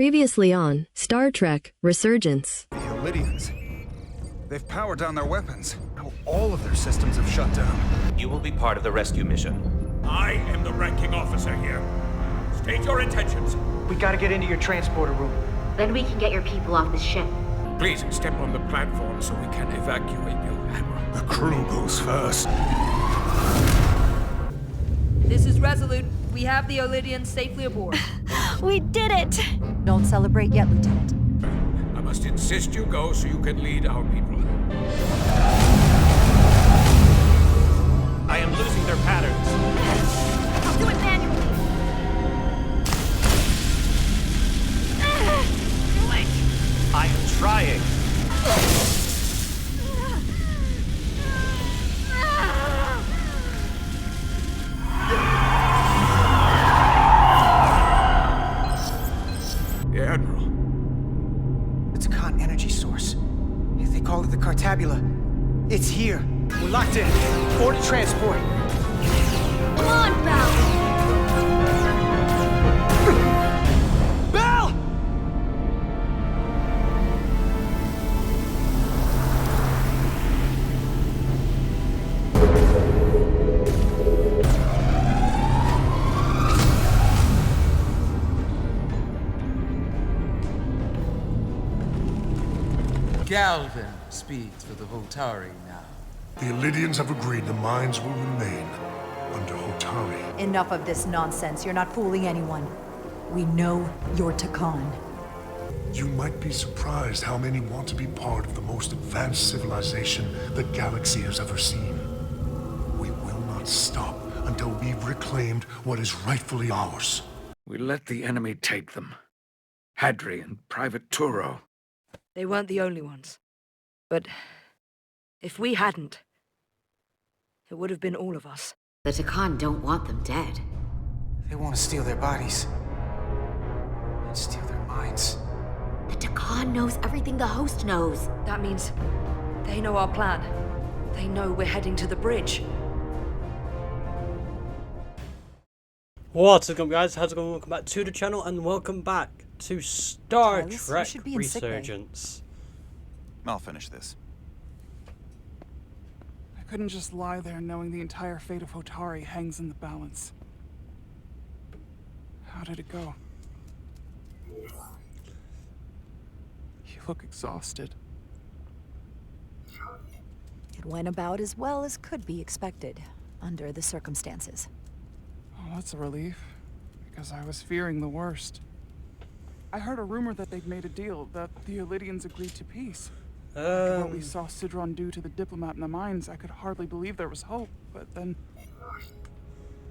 Previously on Star Trek Resurgence. The Illydians. They've powered down their weapons. Now all of their systems have shut down. You will be part of the rescue mission. I am the ranking officer here. State your intentions. We gotta get into your transporter room. Then we can get your people off the ship. Please step on the platform so we can evacuate you, Admiral. The crew goes first. This is Resolute. We have the Illydians safely aboard. We did it! Don't celebrate yet, Lieutenant. I must insist you go so you can lead our people. I am losing their patterns. I'll do it manually. Do it! I am trying. Admiral. It's a con energy source. They call it the Cartabula. It's here. We're locked in. Board to transport. Come on, Belle! Belle! Galvin speaks for the Hotari now. The Illydians have agreed the mines will remain under Hotari. Enough of this nonsense. You're not fooling anyone. We know you're Takan. You might be surprised how many want to be part of the most advanced civilization the galaxy has ever seen. We will not stop until we've reclaimed what is rightfully ours. We let the enemy take them. Hadri and Private Turo. They weren't the only ones. But if we hadn't, it would have been all of us. The Takan don't want them dead. They want to steal their bodies. And steal their minds. The Takan knows everything the host knows. That means they know our plan. They know we're heading to the bridge. What's up, guys? How's it going? Welcome back to the channel and welcome back to Star Tyler, you Trek should be in sick bay. Resurgence. I'll finish this. I couldn't just lie there knowing the entire fate of Hotari hangs in the balance. How did it go? You look exhausted. It went about as well as could be expected, under the circumstances. Oh, that's a relief, because I was fearing the worst. I heard a rumor that they'd made a deal, that the Illydians agreed to peace. After what we saw Sidron do to the diplomat in the mines, I could hardly believe there was hope, but then...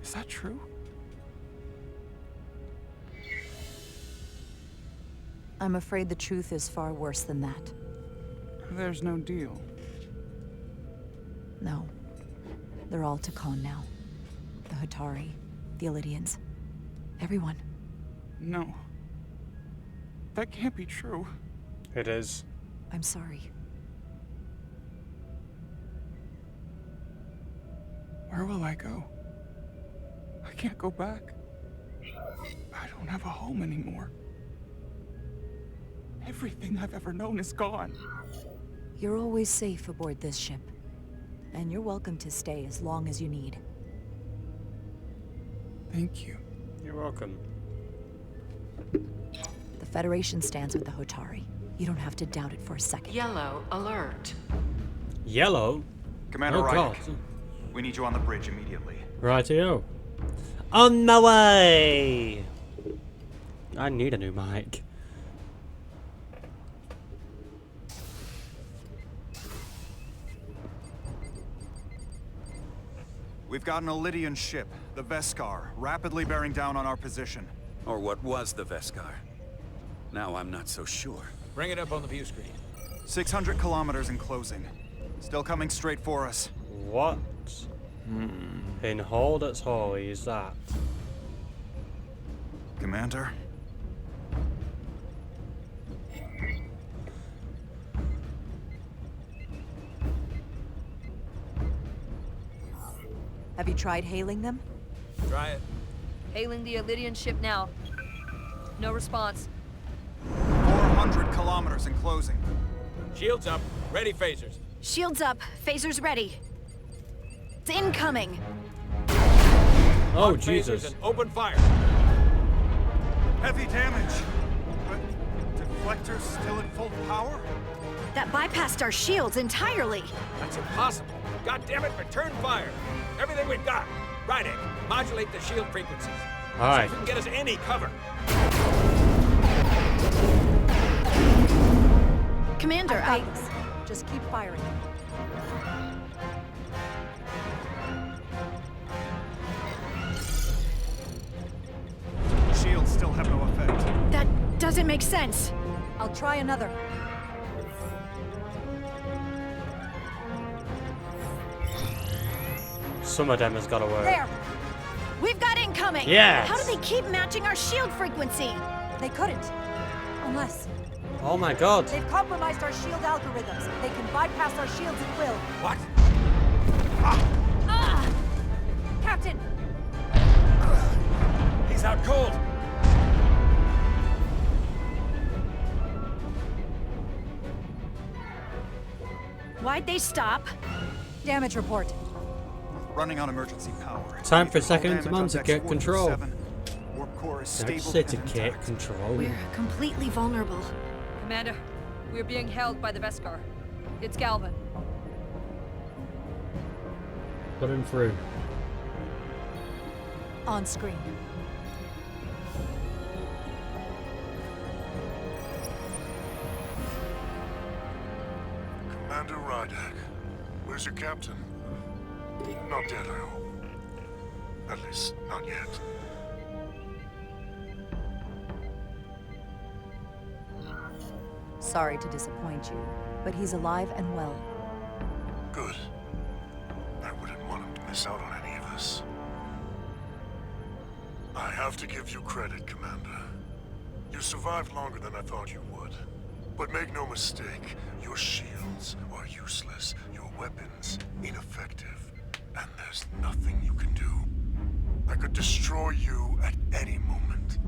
Is that true? I'm afraid the truth is far worse than that. There's no deal. No. They're all Takan now. The Hotari, the Illydians. Everyone. No. That can't be true. It is. I'm sorry. Where will I go? I can't go back. I don't have a home anymore. Everything I've ever known is gone. You're always safe aboard this ship. And you're welcome to stay as long as you need. Thank you. You're welcome. The Federation stands with the Hotari. You don't have to doubt it for a second. Yellow alert. Yellow? Commander Oh, Rydick, God. we need you on the bridge immediately. Rightio. On my way! I need a new mic. We've got an Illydian ship, the Veskar, rapidly bearing down on our position. Or what was the Veskar? Now I'm not so sure. Bring it up on the view screen. 600 kilometers in closing. Still coming straight for us. What in hold at Hawley is that? Commander? Have you tried hailing them? Try it. Hailing the Illydian ship now. No response. 400 kilometers and closing. Shields up. Ready phasers. Shields up. Phasers ready. It's incoming. Oh, Lock Jesus. phasers and open fire. Heavy damage. But deflectors still at full power? That bypassed our shields entirely. That's impossible. God damn it, return fire. Everything we've got. Right in. Modulate the shield frequencies. All right. So we can get us any cover. Commander, I got this. Just keep firing. Shields still have no effect. That doesn't make sense. I'll try another. Some of them has got to work. There. We've got incoming. Yes. How do they keep matching our shield frequency? They couldn't. Unless Oh my god. they've compromised our shield algorithms. They can bypass our shields at will. What? Ah! Captain! He's out cold. Why'd they stop? Damage report. Running on emergency power. Time for second in Damage command on to deck get control. 47. Warp core is stable Say to and get intact. control. We're completely vulnerable. Commander, we're being held by the Veskar. It's Galvin. Put him through. On screen. Commander Rydak, where's your captain? Not dead, I hope. At least, not yet. Sorry to disappoint you, but he's alive and well. Good. I wouldn't want him to miss out on any of this. I have to give you credit, Commander. You survived longer than I thought you would. But make no mistake, your shields are useless, your weapons ineffective, and there's nothing you can do. I could destroy you at any moment,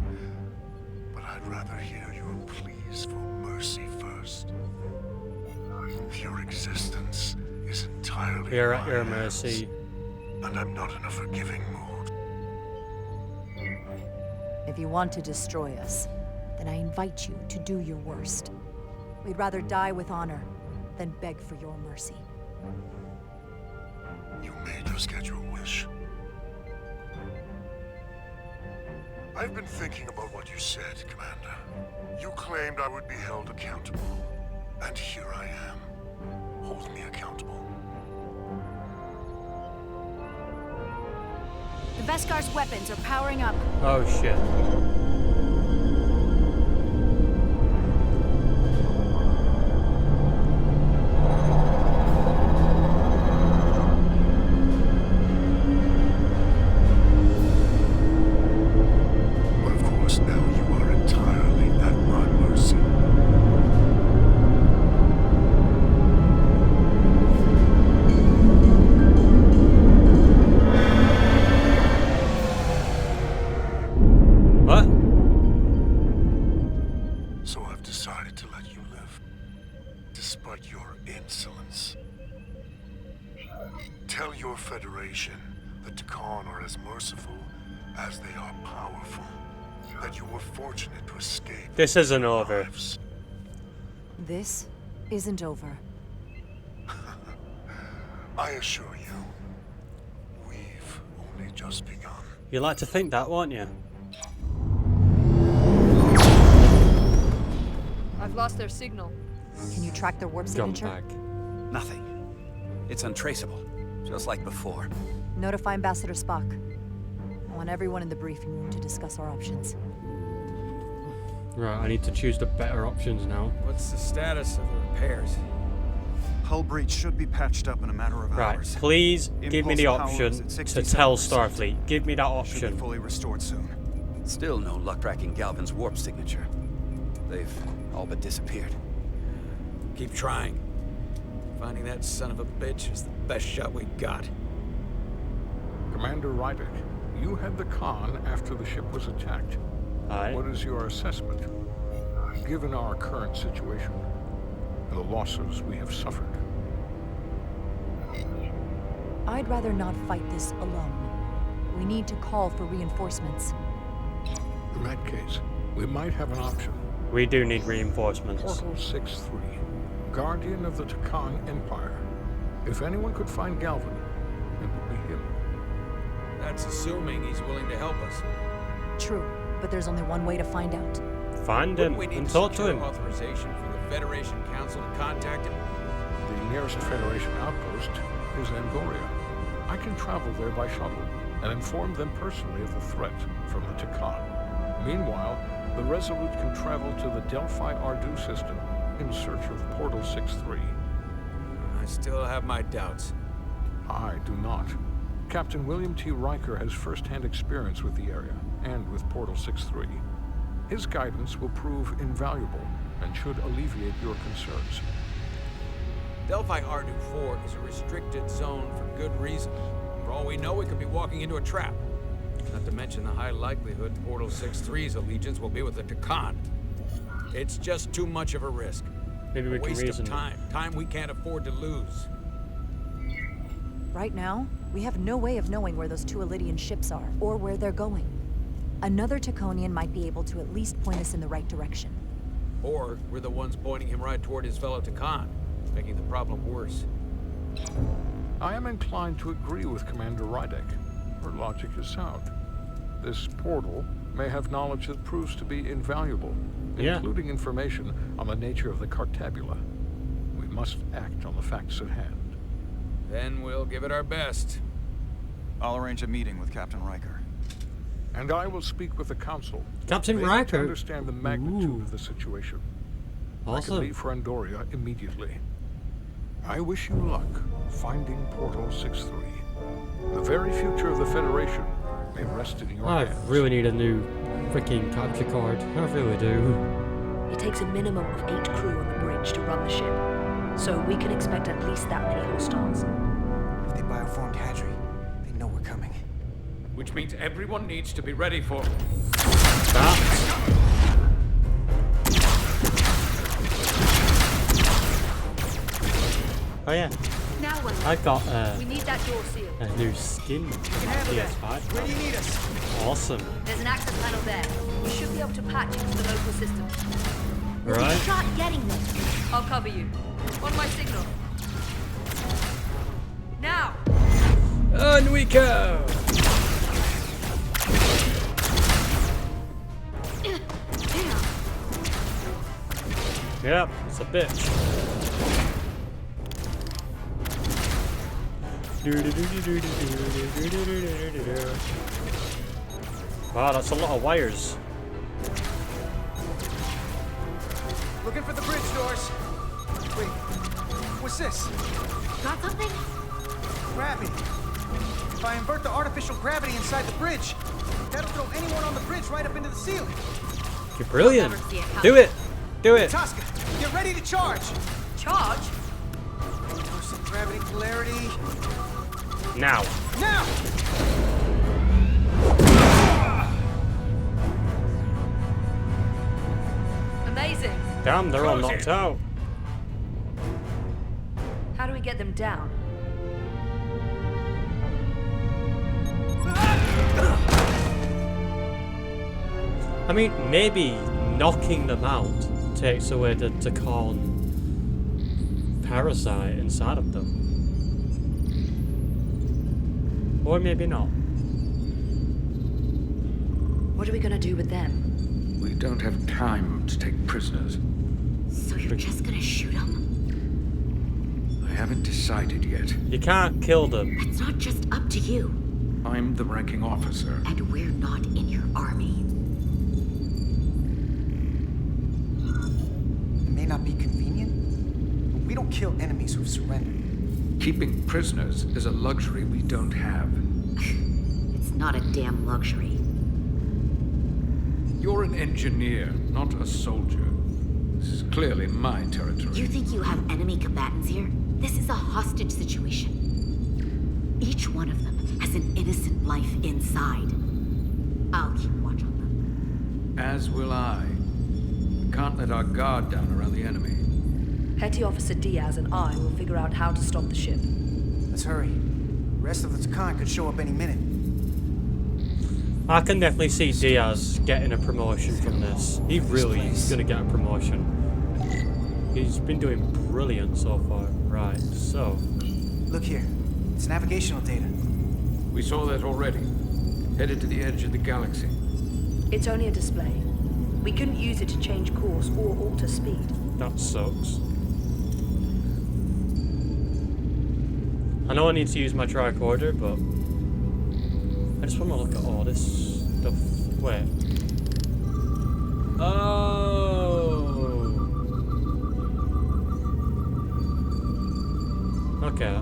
but I'd rather hear your pleas for mercy first. Your existence is entirely You're in at my your hands, mercy. and I'm not in a forgiving mood. If you want to destroy us, then I invite you to do your worst. We'd rather die with honor than beg for your mercy. You may just get your wish. I've been thinking about what you said, Commander. You claimed I would be held accountable, and here I am. Hold me accountable. The Veskar's weapons are powering up. Oh shit. But of course, now you are entirely at my mercy. What? So I've decided to let you live, despite your insolence. Tell your Federation that Takan are as merciful as they are powerful. That you were fortunate to escape. This isn't over. This isn't over. I assure you, we've only just begun. You like to think that, won't you? I've lost their signal. Can you track their warp Jump signature? back. Nothing. It's untraceable, just like before. Notify Ambassador Spock. I want everyone in the briefing room to discuss our options. Right, I need to choose the better options now. What's the status of the repairs? Hull breach should be patched up in a matter of Right, hours. please give me the Impulse power option is at to tell 67%. Starfleet. Give me that Should be option. fully restored soon. Still no luck tracking Galvin's warp signature. They've all but disappeared. Keep trying. Finding that son of a bitch is the best shot we got. Commander Ryder, you had the Khan after the ship was attacked. Aye. What is your assessment? given our current situation and the losses we have suffered. I'd rather not fight this alone. We need to call for reinforcements. In that case, we might have an option. We do need reinforcements. Portal 6-3, Guardian of the Takan Empire. If anyone could find Galvin, it would be him. That's assuming he's willing to help us. True, but there's only one way to find out. Find him and talk to him. Authorization from the Federation Council to contact him. The nearest Federation outpost is Angoria. I can travel there by shuttle and inform them personally of the threat from the Takan. Meanwhile, the Resolute can travel to the Delphi Ardu system in search of Portal 6-3. I still have my doubts. I do not. Captain William T. Riker has first-hand experience with the area and with Portal 6-3. His guidance will prove invaluable and should alleviate your concerns. Delphi Ardu 4 is a restricted zone for good reason. For all we know, we could be walking into a trap. Not to mention the high likelihood Portal 6-3's allegiance will be with the Takan. It's just too much of a risk. Maybe we can reason. reason. Time we can't afford to lose. Right now, we have no way of knowing where those two Elydian ships are, or where they're going. Another Taconian might be able to at least point us in the right direction. Or we're the ones pointing him right toward his fellow Takan, making the problem worse. I am inclined to agree with Commander Rydek. Her logic is sound. This portal may have knowledge that proves to be invaluable, including information on the nature of the Cartabula. We must act on the facts at hand. Then we'll give it our best. I'll arrange a meeting with Captain Riker. And I will speak with the Council. Captain They need Riker? to understand the magnitude of the situation. I Awesome. can leave for Andoria immediately. I wish you luck finding Portal 6-3. The very future of the Federation may rest in your I hands. really need a new freaking capture card. I really do. It takes a minimum of 8 crew on the bridge to run the ship, so we can expect at least that many hostiles. If they bioformed Hadri, they know we're coming. Which means everyone needs to be ready for... Oh yeah. Now what? I've got We need that door sealed. a new skin for PS5. Where do you need us? Awesome. There's an access panel there. We should be able to patch into the local system. Right. Shot getting them. I'll cover you. On my signal. Now. On we go. Yep, it's a bitch. Wow, that's a lot of wires. Looking for the bridge doors. Wait, what's this? Got something? Gravity. If I invert the artificial gravity inside the bridge, that'll throw anyone on the bridge right up into the ceiling. You're brilliant. Do it. Do it. Tosca, get ready to charge. Charge? Reversal gravity polarity. Now. Now! Amazing. Damn, they're all knocked out. How do we get them down? I mean, maybe knocking them out takes away the Takan parasite inside of them. Or maybe not. What are we gonna do with them? We don't have time to take prisoners. So you're just gonna shoot them? I haven't decided yet. You can't kill them. It's not just up to you. I'm the ranking officer. And we're not in your army. It may not be convenient, but we don't kill enemies who've surrendered. Keeping prisoners is a luxury we don't have. It's not a damn luxury. You're an engineer, not a soldier. This is clearly my territory. You think you have enemy combatants here? This is a hostage situation. Each one of them has an innocent life inside. I'll keep watch on them. As will I. Can't let our guard down around the enemy. Petty Officer Diaz and I will figure out how to stop the ship. Let's hurry. The rest of the Takan could show up any minute. I can definitely see Diaz getting a promotion from this. He really is going to get a promotion. He's been doing brilliant so far. Right, so... Look here. It's navigational data. We saw that already. Headed to the edge of the galaxy. It's only a display. We couldn't use it to change course or alter speed. That sucks. I know I need to use my tricorder, but... I just want to look at all this stuff. Wait. Oh! Okay.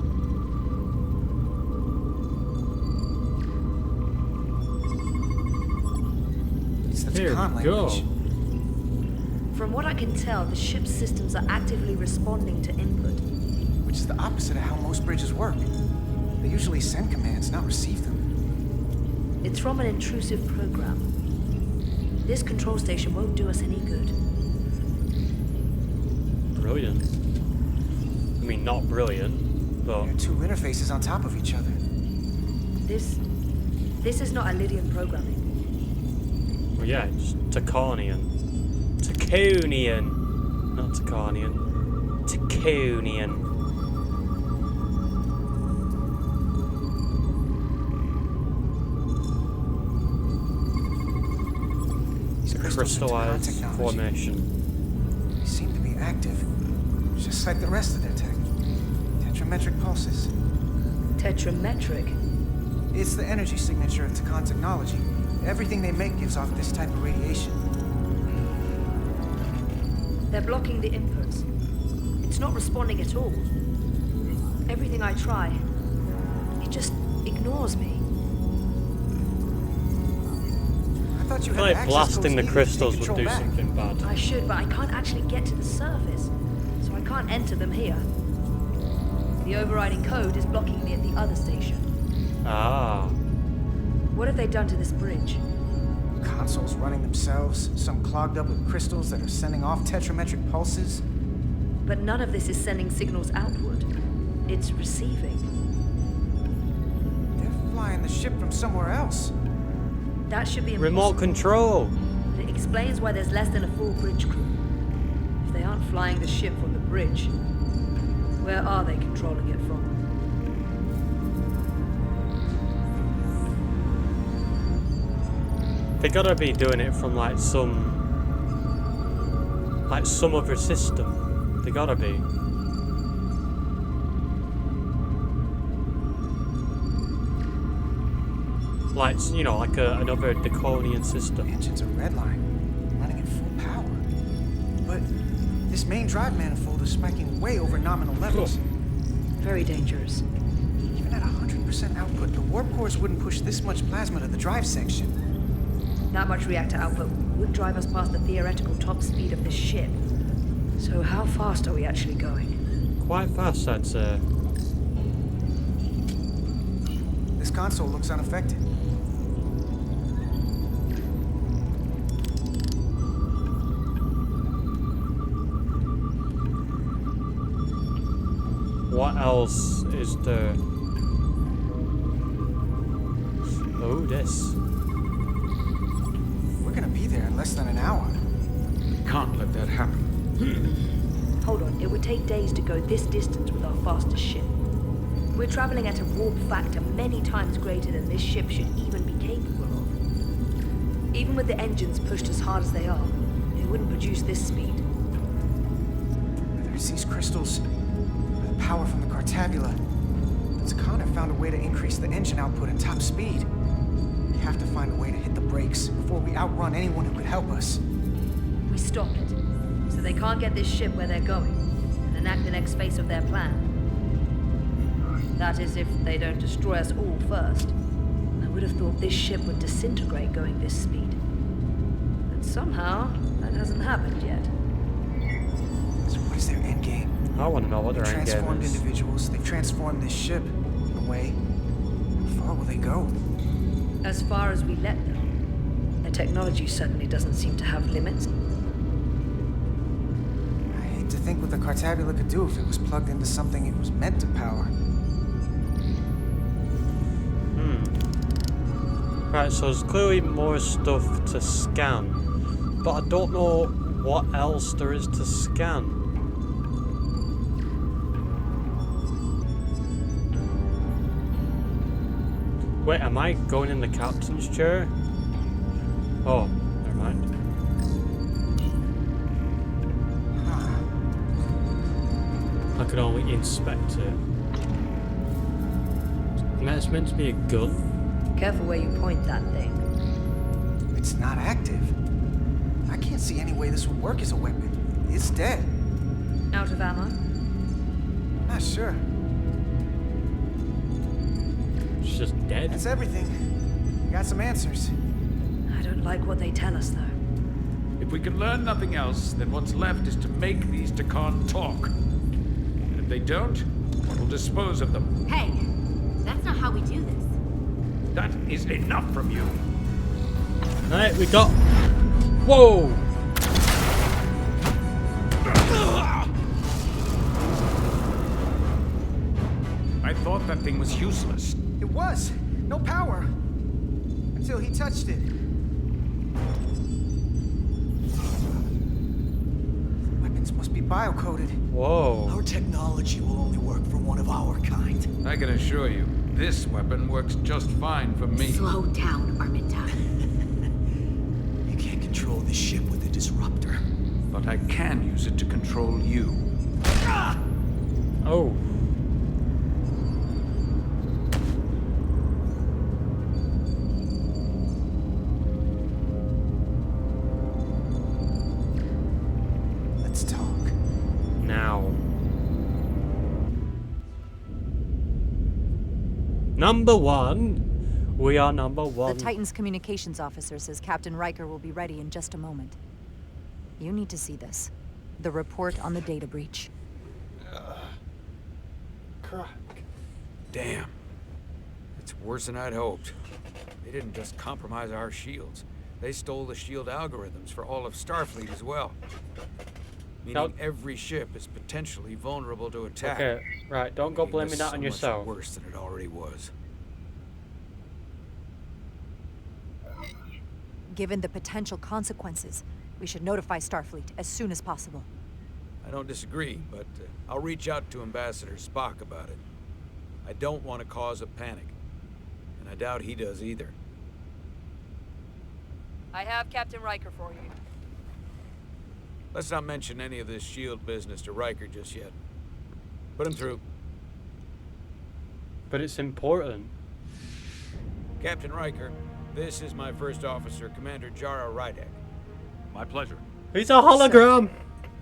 Here we go. From what I can tell, the ship's systems are actively responding to input. Which is the opposite of how most bridges work. They usually send commands, not receive them. It's from an intrusive program. This control station won't do us any good. Brilliant. I mean, not brilliant, but... There are two interfaces on top of each other. This is not Lydian programming. Well, yeah, it's Taconian. Taconian. Not Taconian. Taconian. Crystallized formation. They seem to be active, just like the rest of their tech. Tetrametric pulses. Tetrametric? It's the energy signature of Takan technology. Everything they make gives off this type of radiation. They're blocking the inputs. It's not responding at all. Everything I try, it just ignores me. I feel like blasting the crystals would do something bad. I should, but I can't actually get to the surface, so I can't enter them here. The overriding code is blocking me at the other station. Ah. What have they done to this bridge? Consoles running themselves, some clogged up with crystals that are sending off tetrametric pulses. But none of this is sending signals outward. It's receiving. They're flying the ship from somewhere else. That should be impossible. Remote control. It explains why there's less than a full bridge crew. If they aren't flying the ship from the bridge, where are they controlling it from? They gotta be doing it from like some other system. They gotta be. Like, you know, like another Draconian system. Engines are redline, running at full power. But this main drive manifold is spiking way over nominal levels. Very dangerous. Even at 100% output, the warp cores wouldn't push this much plasma to the drive section. That much reactor output would drive us past the theoretical top speed of this ship. So how fast are we actually going? Quite fast, I'd say. This console looks unaffected. What else is there? Oh, this. We're gonna be there in less than an hour. Can't let that happen. Hold on, it would take days to go this distance with our fastest ship. We're traveling at a warp factor many times greater than this ship should even be capable of. Even with the engines pushed as hard as they are, it wouldn't produce this speed. Whether it's these crystals, or the power from the Cartabula, the Takan have found a way to increase the engine output and top speed. We have to find a way to hit the brakes before we outrun anyone who could help us. We stop it, so they can't get this ship where they're going, and enact the next phase of their plan. That is, if they don't destroy us all first. I would have thought this ship would disintegrate going this speed. But somehow, that hasn't happened yet. So what is their endgame? I want to know what their endgame is. Transformed individuals, they've transformed this ship, in a way. How far will they go? As far as we let them. Their technology certainly doesn't seem to have limits. think what the Cartabula could do if it was plugged into something it was meant to power. Right, so there's clearly more stuff to scan, but I don't know what else there is to scan. Wait, am I going in the captain's chair? Oh, never mind. I could only inspect it. It's meant to be a gun. Careful where you point that thing. It's not active. I can't see any way this would work as a weapon. It's dead. Out of ammo? Not sure. It's just dead. That's everything. Got some answers. I don't like what they tell us, though. If we can learn nothing else, then what's left is to make these Takan talk. And if they don't, we'll dispose of them. Hey, that's not how we do this. That is enough from you. Alright, we got... Whoa! I thought that thing was useless. It was. No power. Until he touched it. Weapons must be bio-coded. Whoa. Our technology will only work for one of our kind. I can assure you, this weapon works just fine for me. Slow down, Arminta. You can't control the ship with a disruptor. But I can use it to control you. Oh. Let's talk. Now. Number one. We are number one. The Titan's communications officer says Captain Riker will be ready in just a moment. You need to see this. The report on the data breach. Damn. It's worse than I'd hoped. They didn't just compromise our shields. They stole the shield algorithms for all of Starfleet as well. Meaning every ship is potentially vulnerable to attack. Okay, right, don't go blaming that on yourself. Much worse than it already was. Given the potential consequences, we should notify Starfleet as soon as possible. I don't disagree, but I'll reach out to Ambassador Spock about it. I don't want to cause a panic, and I doubt he does either. I have Captain Riker for you. Let's not mention any of this shield business to Riker just yet. Put him through. But it's important. Captain Riker, this is my first officer, Commander Jara Rydek. My pleasure. He's a hologram!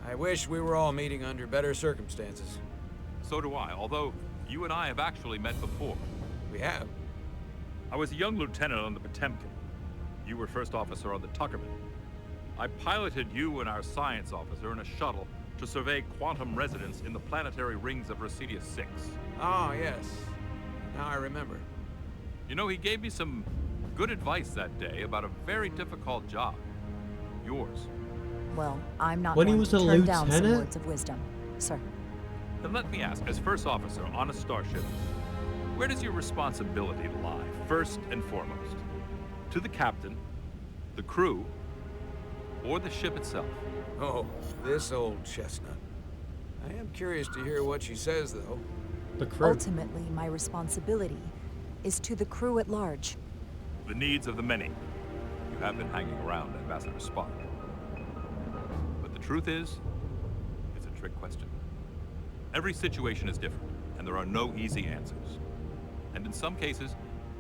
I wish we were all meeting under better circumstances. So do I, although you and I have actually met before. We have? I was a young lieutenant on the Potemkin. You were first officer on the Tuckerman. I piloted you and our science officer in a shuttle to survey quantum resonance in the planetary rings of Resurgence 6. Ah, yes. Now I remember. You know, he gave me some good advice that day about a very difficult job. Yours. Well, I'm not When he going was to a turn down some lieutenant? words of wisdom, sir. Then let me ask, as first officer on a starship, where does your responsibility lie, first and foremost? To the captain, the crew, or the ship itself? Oh, this old chestnut. I am curious to hear what she says, though. The crew. Ultimately, my responsibility is to the crew at large. The needs of the many. You have been hanging around Ambassador Spock. But the truth is, it's a trick question. Every situation is different, and there are no easy answers. And in some cases,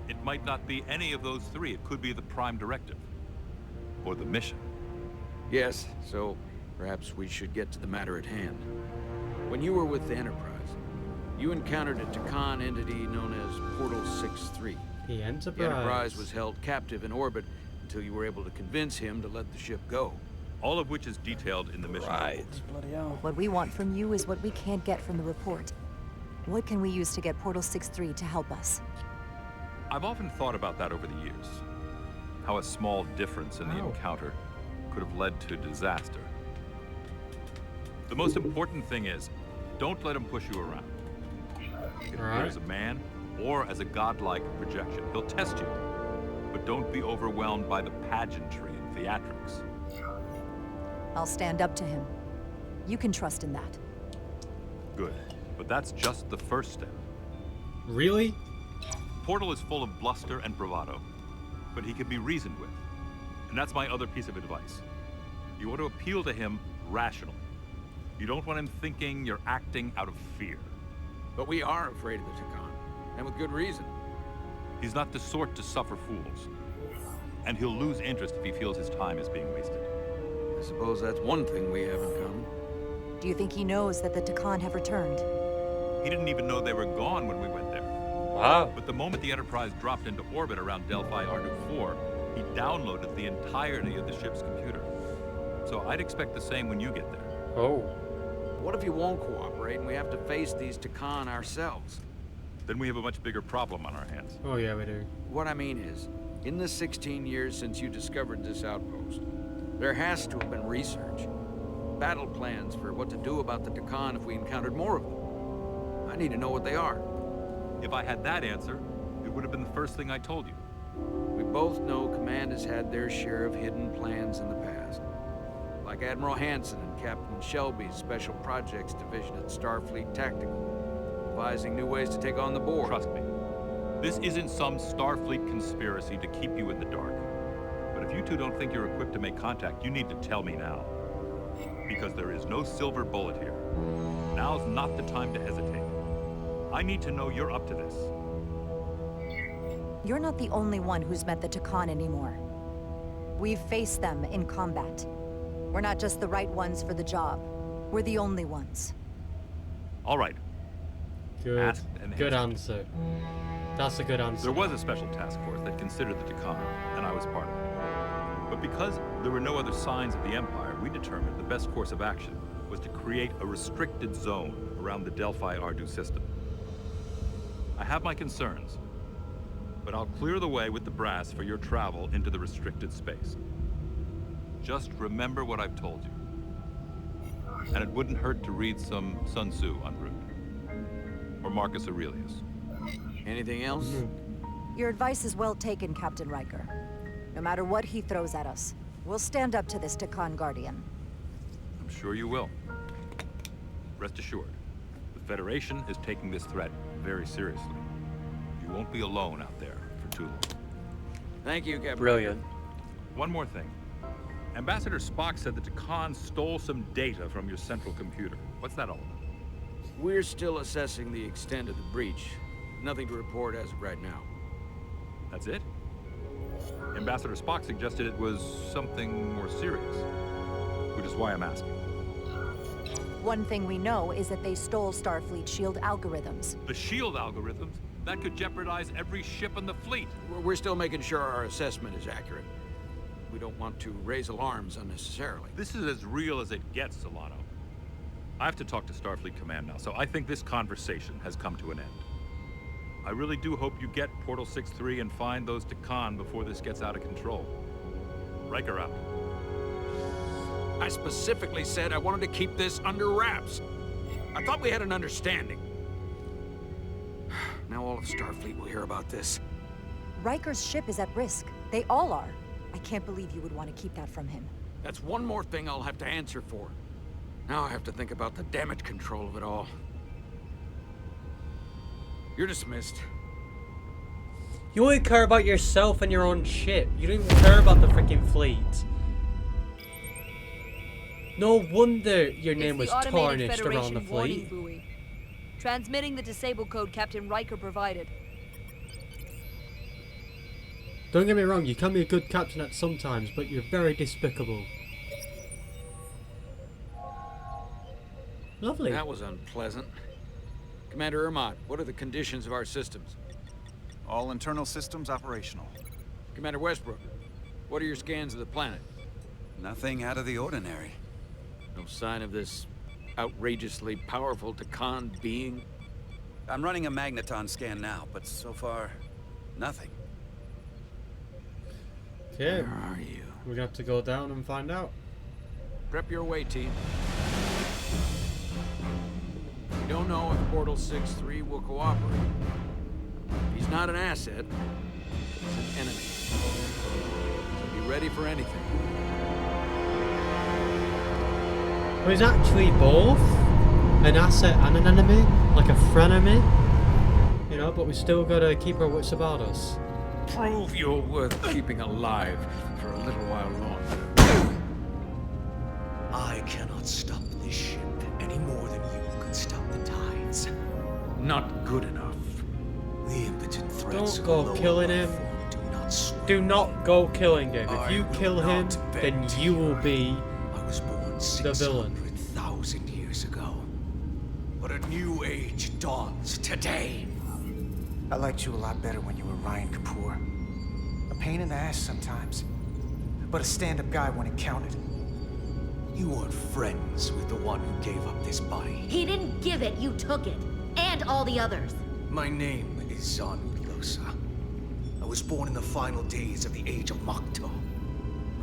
it might not be any of those three. It could be the prime directive, or the mission. Yes, so perhaps we should get to the matter at hand. When you were with the Enterprise, you encountered a Takan entity known as Portal 6-3. The Enterprise. The Enterprise was held captive in orbit until you were able to convince him to let the ship go. All of which is detailed in the mission. Right. What we want from you is what we can't get from the report. What can we use to get Portal 6-3 to help us? I've often thought about that over the years. How a small difference in the encounter could have led to disaster. The most important thing is, don't let him push you around. He can appear as a man or as a godlike projection. He'll test you, but don't be overwhelmed by the pageantry and theatrics. I'll stand up to him. You can trust in that. Good, but that's just the first step. Really? Portal is full of bluster and bravado, but he can be reasoned with. And that's my other piece of advice. You want to appeal to him rationally. You don't want him thinking you're acting out of fear. But we are afraid of the Takan, and with good reason. He's not the sort to suffer fools. And he'll lose interest if he feels his time is being wasted. I suppose that's one thing we have in common. Do you think he knows that the Takan have returned? He didn't even know they were gone when we went there. Wow. But the moment the Enterprise dropped into orbit around Delphi Ardu 4, he downloaded the entirety of the ship's computer. So I'd expect the same when you get there. Oh. What if he won't cooperate and we have to face these Takan ourselves? Then we have a much bigger problem on our hands. Oh yeah, we do. What I mean is, in the 16 years since you discovered this outpost, there has to have been research. Battle plans for what to do about the Takan if we encountered more of them. I need to know what they are. If I had that answer, it would have been the first thing I told you. We both know Command has had their share of hidden plans in the past. Like Admiral Hansen and Captain Shelby's Special Projects Division at Starfleet Tactical, devising new ways to take on the board. Trust me, this isn't some Starfleet conspiracy to keep you in the dark. But if you two don't think you're equipped to make contact, you need to tell me now. Because there is no silver bullet here. Now's not the time to hesitate. I need to know you're up to this. You're not the only one who's met the Takan anymore. We've faced them in combat. We're not just the right ones for the job. We're the only ones. All right. Good. Good answer. That's a good answer. There was a special task force that considered the Takan, and I was part of it. But because there were no other signs of the Empire, we determined the best course of action was to create a restricted zone around the Delphi Ardu system. I have my concerns, but I'll clear the way with the brass for your travel into the restricted space. Just remember what I've told you. And it wouldn't hurt to read some Sun Tzu en route. Or Marcus Aurelius. Anything else? Your advice is well taken, Captain Riker. No matter what he throws at us, we'll stand up to this Takan Guardian. I'm sure you will. Rest assured, the Federation is taking this threat very seriously. You won't be alone out there for too long. Thank you, Captain. Brilliant. One more thing. Ambassador Spock said that Takan stole some data from your central computer. What's that all about? We're still assessing the extent of the breach. Nothing to report as of right now. That's it? Ambassador Spock suggested it was something more serious, which is why I'm asking. One thing we know is that they stole Starfleet shield algorithms. The shield algorithms? That could jeopardize every ship in the fleet. We're still making sure our assessment is accurate. We don't want to raise alarms unnecessarily. This is as real as it gets, Solano. I have to talk to Starfleet Command now, so I think this conversation has come to an end. I really do hope you get Portal 6-3 and find those Takan before this gets out of control. Riker out. I specifically said I wanted to keep this under wraps. I thought we had an understanding. Now all of Starfleet will hear about this. Riker's ship is at risk. They all are. I can't believe you would want to keep that from him. That's one more thing I'll have to answer for. Now I have to think about the damage control of it all. You're dismissed. You only care about yourself and your own ship. You don't even care about the freaking fleet. No wonder your name was tarnished around the fleet. Buoy. Transmitting the disabled code Captain Riker provided. Don't get me wrong, you can be a good captain at some times, but you're very despicable. Lovely. That was unpleasant. Commander Irmont, what are the conditions of our systems? All internal systems operational. Commander Westbrook, what are your scans of the planet? Nothing out of the ordinary. No sign of this outrageously powerful Takan being? I'm running a magneton scan now, but so far, nothing. Okay. Where are you? We're gonna have to go down and find out. Prep your way, team. We don't know if Portal 6-3 will cooperate. If he's not an asset, he's an enemy. So be ready for anything. Well, he's actually both an asset and an enemy, like a frenemy. You know, but we still gotta keep our wits about us. Prove you're worth keeping alive for a little while longer. I cannot stop this ship any more than you could stop the tides. Not good enough. The impotent threats Don't go killing him. Do not go killing him. If you kill him, then you will be the villain. 600,000 years ago. But a new age dawns today. I liked you a lot better when you were Ryan Kapoor. A pain in the ass sometimes, but a stand-up guy when it counted. You weren't friends with the one who gave up this body. He didn't give it, you took it. And all the others. My name is Zanu Losa. I was born in the final days of the Age of Makto.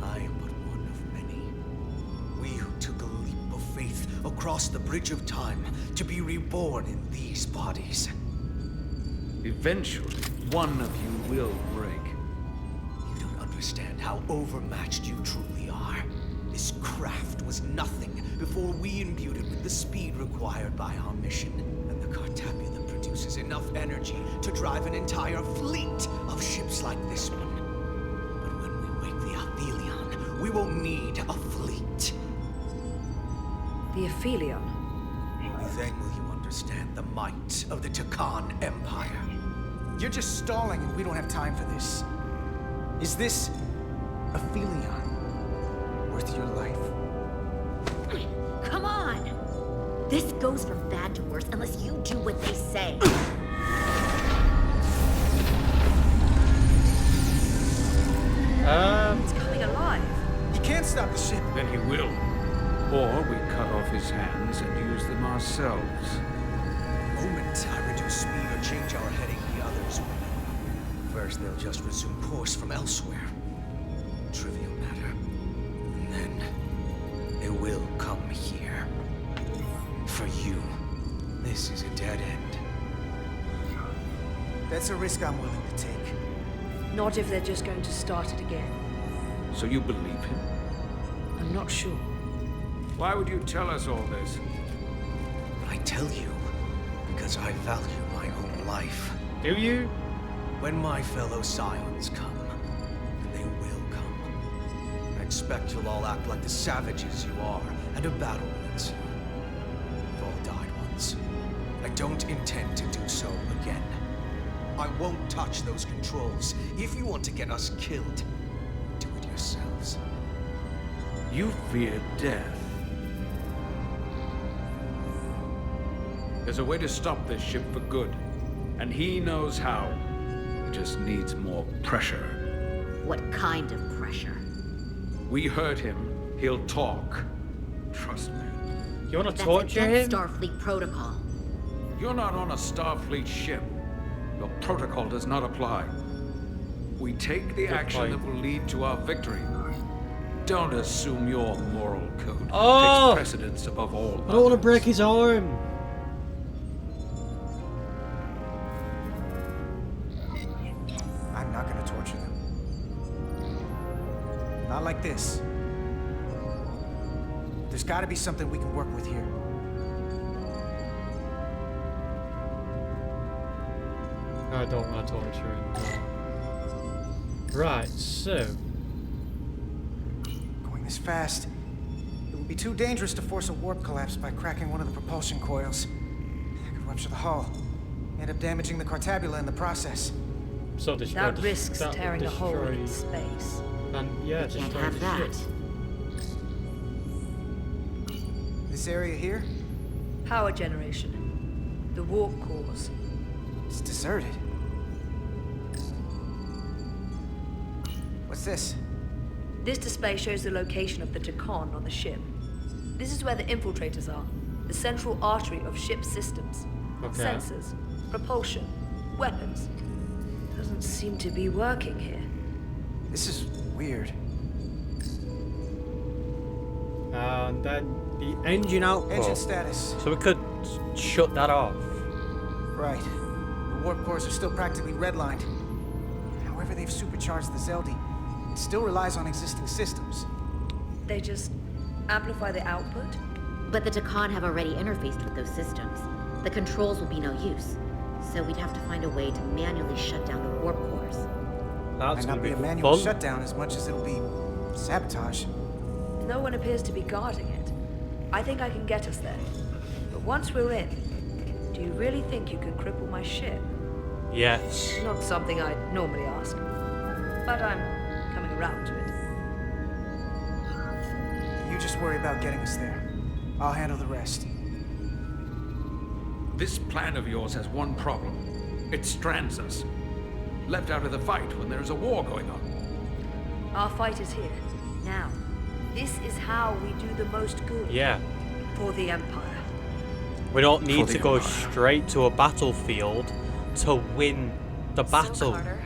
I am but one of many. We who took a leap of faith across the bridge of time to be reborn in these bodies. Eventually, one of you will break. You don't understand how overmatched you truly are. This craft was nothing before we imbued it with the speed required by our mission. And the Cartabula produces enough energy to drive an entire fleet of ships like this one. But when we wake the Athelion, we won't need a fleet. The Aphelion? Only then will you understand the might of the Takan Empire. You're just stalling and we don't have time for this. Is this Aphelion worth your life? Come on! This goes from bad to worse unless you do what they say. It's coming alive. He can't stop the ship. Then he will. Or we cut off his hands and use them ourselves. The moment I reduce speed or change our heading, the others will. First, they'll just resume course from elsewhere. Trivial matter. And then, they will come here. For you, this is a dead end. That's a risk I'm willing to take. Not if they're just going to start it again. So you believe him? I'm not sure. Why would you tell us all this? I tell you, because I value my own life. Do you? When my fellow Scions come, and they will come, I expect you'll all act like the savages you are, and a battle wounds. You've all died once. I don't intend to do so again. I won't touch those controls. If you want to get us killed, do it yourselves. You fear death. There's a way to stop this ship for good, and he knows how. He just needs more pressure. What kind of pressure? We heard him. He'll talk. Trust me. You want to That's torture against him? Starfleet protocol. You're not on a Starfleet ship. Your protocol does not apply. We take the action that will lead to our victory. Don't assume your moral code takes precedence above all I don't want to break his arm. I'm not gonna torture them. Not like this. There's gotta be something we can work with here. I don't want to torture him. No. Right, so. Going this fast, it would be too dangerous to force a warp collapse by cracking one of the propulsion coils. I could rupture the hull, end up damaging the Cartabula in the process. So that risks tearing a hole in space. And yeah, we can't have that. This area here? Power generation. The warp cores. It's deserted. What's this? This display shows the location of the Takan on the ship. This is where the infiltrators are, the central artery of ship systems. Okay. Sensors, propulsion, weapons. Doesn't seem to be working here. This is weird. And then the engine output. Engine status. So we could shut that off. Right. The warp cores are still practically redlined. However they've supercharged the Zeldi, it still relies on existing systems. They just amplify the output? But the Takan have already interfaced with those systems. The controls will be no use. So we'd have to find a way to manually shut down the warp cores. Might not be a manual shutdown as much as it'll be sabotage. No one appears to be guarding it. I think I can get us there. But once we're in, do you really think you could cripple my ship? Yes. Not something I'd normally ask. But I'm coming around to it. You just worry about getting us there. I'll handle the rest. This plan of yours has one problem. It strands us. Left out of the fight when there is a war going on. Our fight is here, now. This is how we do the most good. Yeah. For the Empire. We don't need to go straight to a battlefield to win the battle. So, Carter,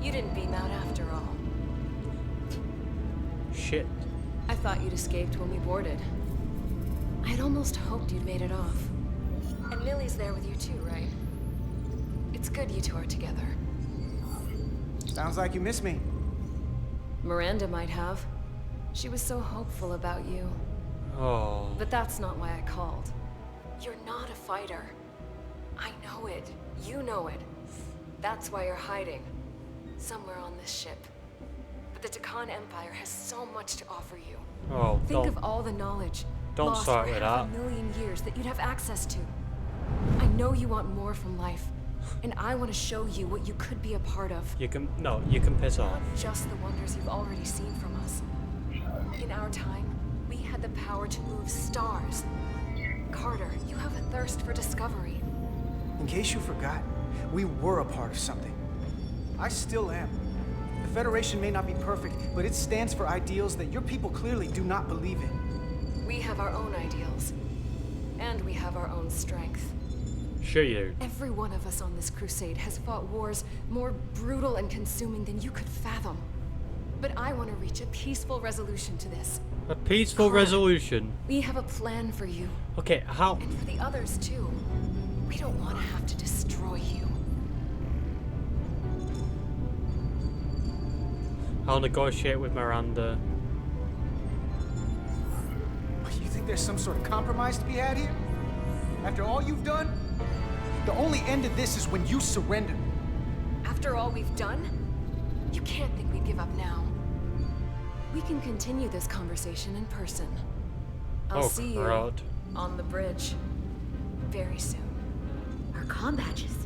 you didn't beam out after all. Shit. I thought you'd escaped when we boarded. I had almost hoped you'd made it off. And Millie's there with you too, right? It's good you two are together. Sounds like you miss me. Miranda might have. She was so hopeful about you. Oh. But that's not why I called. You're not a fighter. I know it. You know it. That's why you're hiding. Somewhere on this ship. But the Takan Empire has so much to offer you. Oh, Think of all the knowledge don't lost start for with half that. a million years that you'd have access to. I know you want more from life. And I want to show you what you could be a part of. You can piss off. Not just the wonders you've already seen from us. In our time, we had the power to move stars. Carter, you have a thirst for discovery. In case you forgot, we were a part of something. I still am. The Federation may not be perfect, but it stands for ideals that your people clearly do not believe in. We have our own ideals. And we have our own strength. Sure you do. Every one of us on this crusade has fought wars more brutal and consuming than you could fathom. But I want to reach a peaceful resolution to this. A peaceful resolution? We have a plan for you. Okay, how? And for the others too. We don't want to have to destroy you. I'll negotiate with Miranda. You think there's some sort of compromise to be had here? After all you've done? The only end of this is when you surrender. After all we've done? You can't think we'd give up now. We can continue this conversation in person. I'll see you on the bridge very soon. Our comm badges.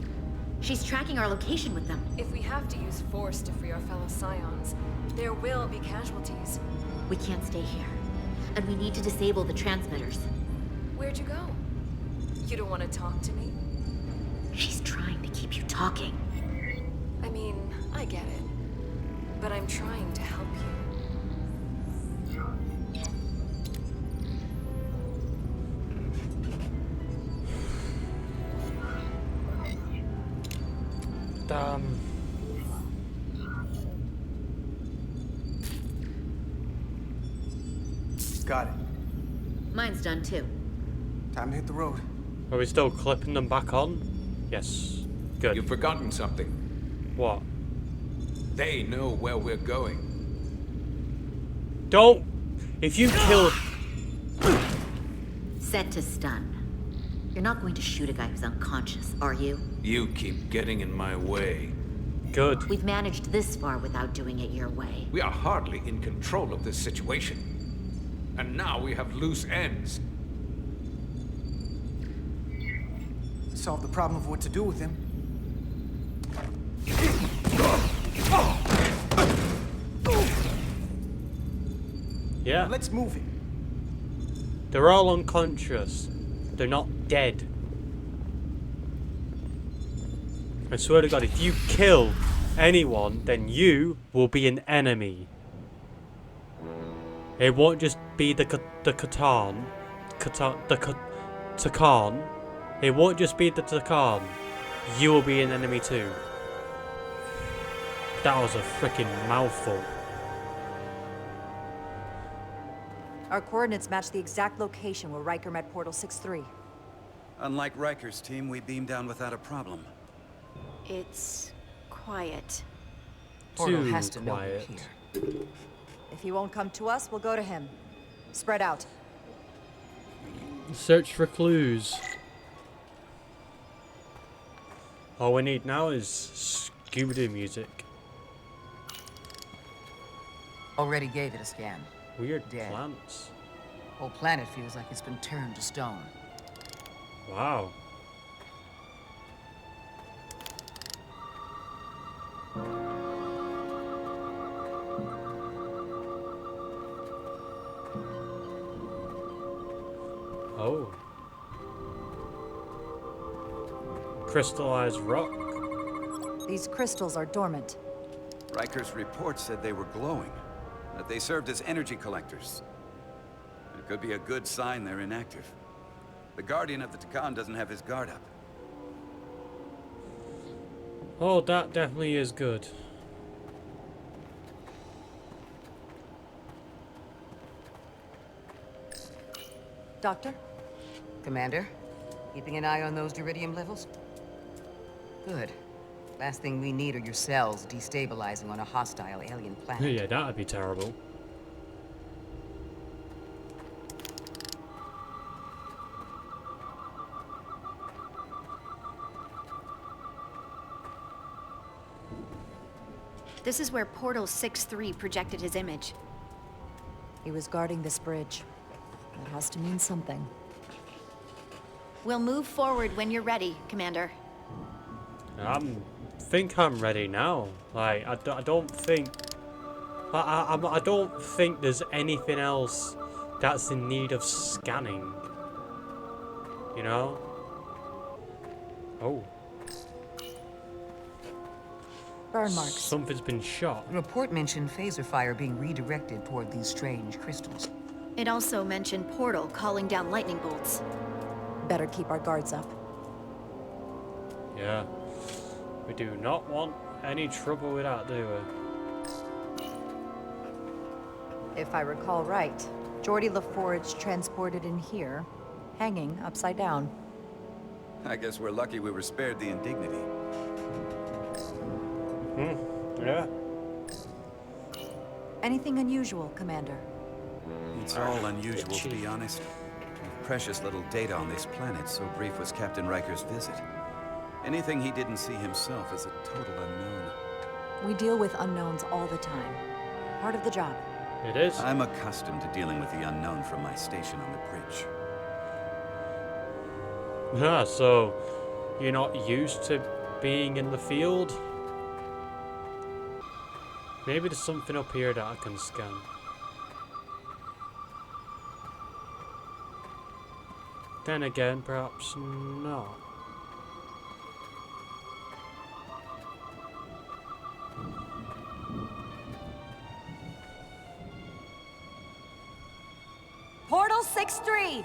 She's tracking our location with them. If we have to use force to free our fellow Scions, there will be casualties. We can't stay here. And we need to disable the transmitters. Where'd you go? You don't want to talk to me? She's trying to keep you talking. I mean, I get it. But I'm trying to help you. Got it. Mine's done too. Time to hit the road. Are we still clipping them back on? Yes. Good. You've forgotten something. What? They know where we're going. Don't! If you killed... Set to stun. You're not going to shoot a guy who's unconscious, are you? You keep getting in my way. Good. We've managed this far without doing it your way. We are hardly in control of this situation. And now we have loose ends. Solve the problem of what to do with him. Yeah. Let's move it. They're all unconscious. They're not dead. I swear to God, if you kill anyone, then you will be an enemy. It won't just be the Takan. It won't just be the Takan. You will be an enemy too. That was a freaking mouthful. Our coordinates match the exact location where Riker met Portal 6-3. Unlike Riker's team, we beam down without a problem. It's quiet. Portal has to know we're here. If he won't come to us, we'll go to him. Spread out. Search for clues. All we need now is Scooby-Doo music. Already gave it a scan. Weird Dead. plants. Whole planet feels like it's been turned to stone. Wow. Oh. Crystallized rock. These crystals are dormant. Riker's report said they were glowing, that they served as energy collectors. It could be a good sign they're inactive. The Guardian of the Takan doesn't have his guard up. Oh, that definitely is good. Doctor? Commander, keeping an eye on those iridium levels? Good. Last thing we need are your cells destabilizing on a hostile alien planet. Yeah, that'd be terrible. This is where Portal 6-3 projected his image. He was guarding this bridge. That has to mean something. We'll move forward when you're ready, Commander. Think I'm ready now. Like, I don't think... I don't think there's anything else that's in need of scanning. You know? Oh. Burn marks. Something's been shot. The report mentioned phaser fire being redirected toward these strange crystals. It also mentioned Portal calling down lightning bolts. Better keep our guards up. Yeah. We do not want any trouble with that, do we? If I recall right, Geordi LaForge transported in here, hanging upside down. I guess we're lucky we were spared the indignity. Yeah. Anything unusual, Commander? It's all unusual, to be honest. Precious little data on this planet, so brief was Captain Riker's visit. Anything he didn't see himself is a total unknown. We deal with unknowns all the time. Part of the job. It is. I'm accustomed to dealing with the unknown from my station on the bridge. Ah, so you're not used to being in the field? Maybe there's something up here that I can scan. Then again, perhaps not. Portal 6-3!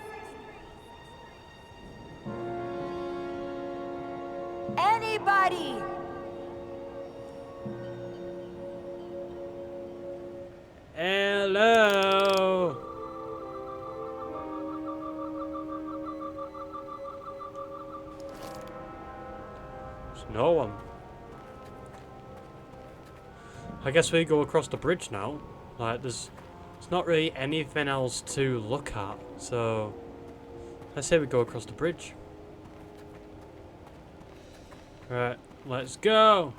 Anybody! Hello! There's no one. I guess we go across the bridge now. Like, there's not really anything else to look at, so I say we go across the bridge. Right, let's go!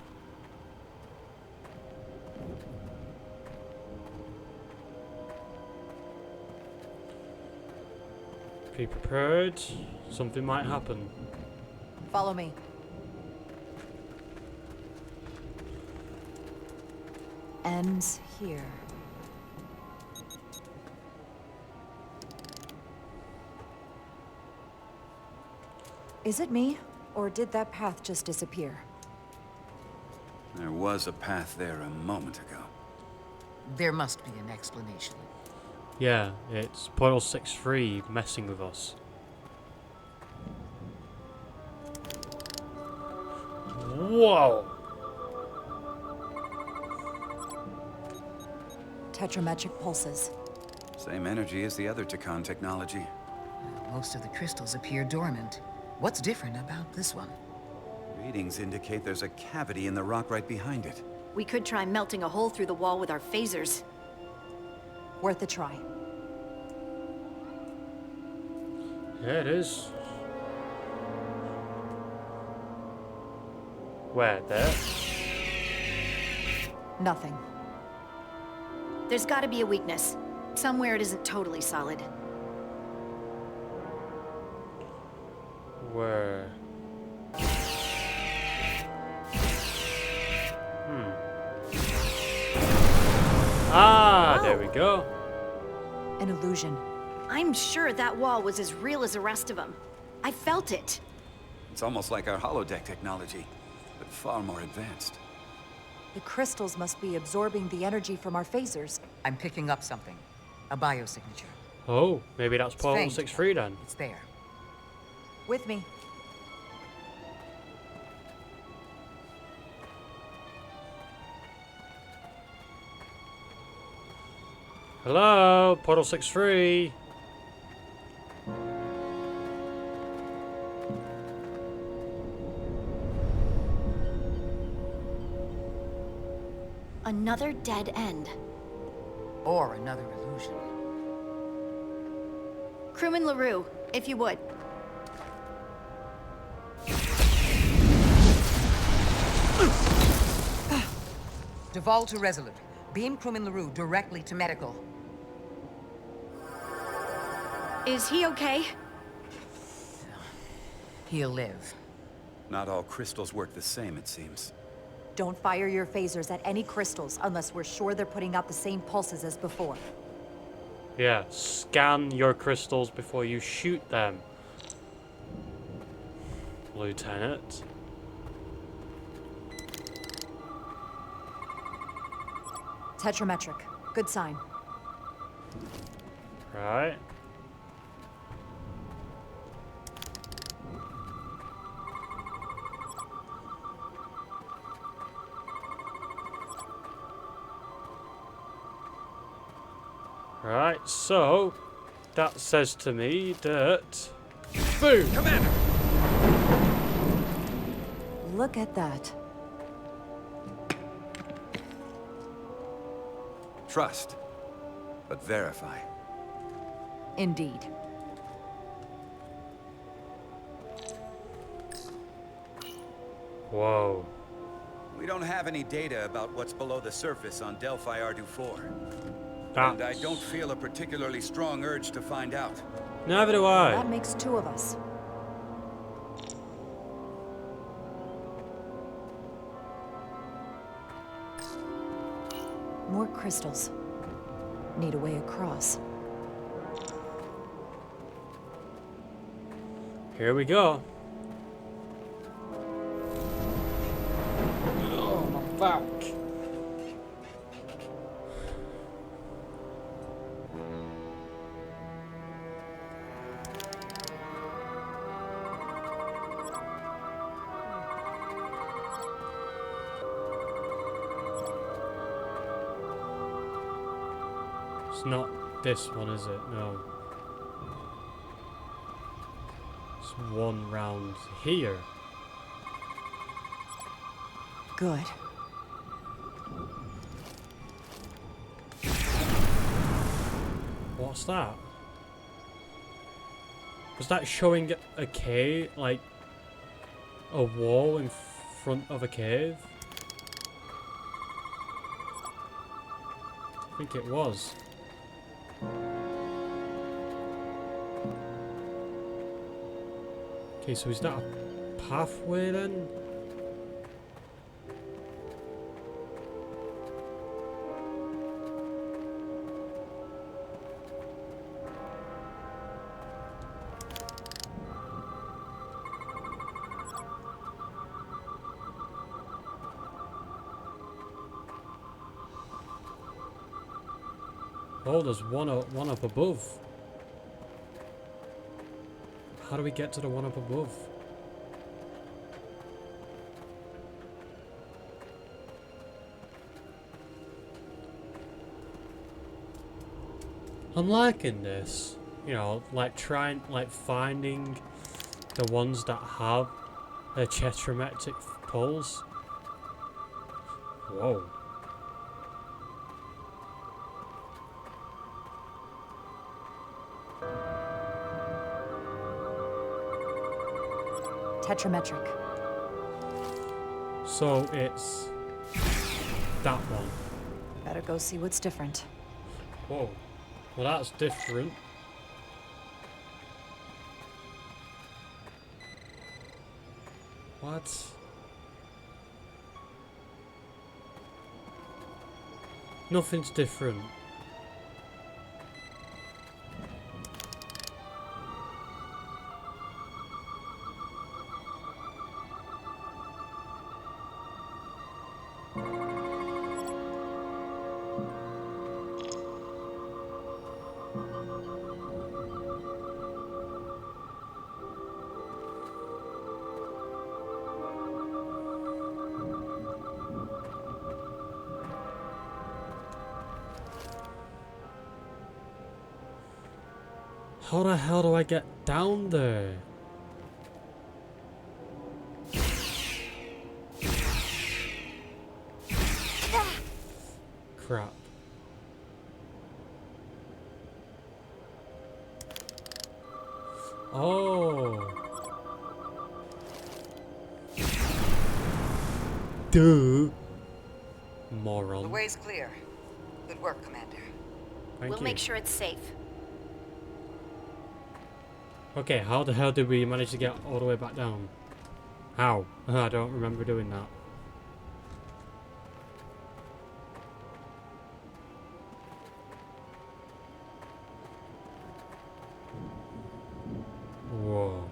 Be prepared, something might happen. Follow me. Ends here. Is it me, or did that path just disappear? There was a path there a moment ago. There must be an explanation. Yeah, it's Portal 6-3 messing with us. Whoa! Tetrametric pulses. Same energy as the other Takan technology. Most of the crystals appear dormant. What's different about this one? Readings indicate there's a cavity in the rock right behind it. We could try melting a hole through the wall with our phasers. Worth a try. Yeah, it is. Where? There? Nothing. There's gotta be a weakness. Somewhere it isn't totally solid. Where? Ah, there we go. An illusion. I'm sure that wall was as real as the rest of them. I felt it. It's almost like our holodeck technology, but far more advanced. The crystals must be absorbing the energy from our phasers. I'm picking up something. A biosignature. Oh, maybe that's It's Portal faint. 6-3 then. It's there. With me. Hello, Portal 6-3. Another dead end. Or another illusion. Crewman LaRue, if you would. Duval to Resolute. Beam crewman LaRue directly to medical. Is he okay? He'll live. Not all crystals work the same, it seems. Don't fire your phasers at any crystals unless we're sure they're putting out the same pulses as before. Yeah, scan your crystals before you shoot them, Lieutenant. Tetrametric. Good sign. Right. Right, so that says to me that boom! Commander! Look at that. Trust, but verify. Indeed. Whoa. We don't have any data about what's below the surface on Delphi Ardu 4. And I don't feel a particularly strong urge to find out. Neither do I. That makes two of us. More crystals. Need a way across. Here we go. Oh, my back. It's not this one, is it? No. It's one round here. Good. What's that? Was that showing a cave, like a wall in front of a cave? I think it was. Okay, so is that a pathway then? Oh, there's one up above. How do we get to the one up above? I'm liking this. You know, like finding the ones that have a tetrametric pulse. Whoa. Tetrametric. So it's that one. Better go see what's different. Whoa. Well, that's different. What? Nothing's different. How the hell do I get down there? Crap. Oh. Duh. Moron. The way's clear. Good work, Commander. Thank We'll you. make sure it's safe. Okay, how the hell did we manage to get all the way back down? How? I don't remember doing that. Whoa.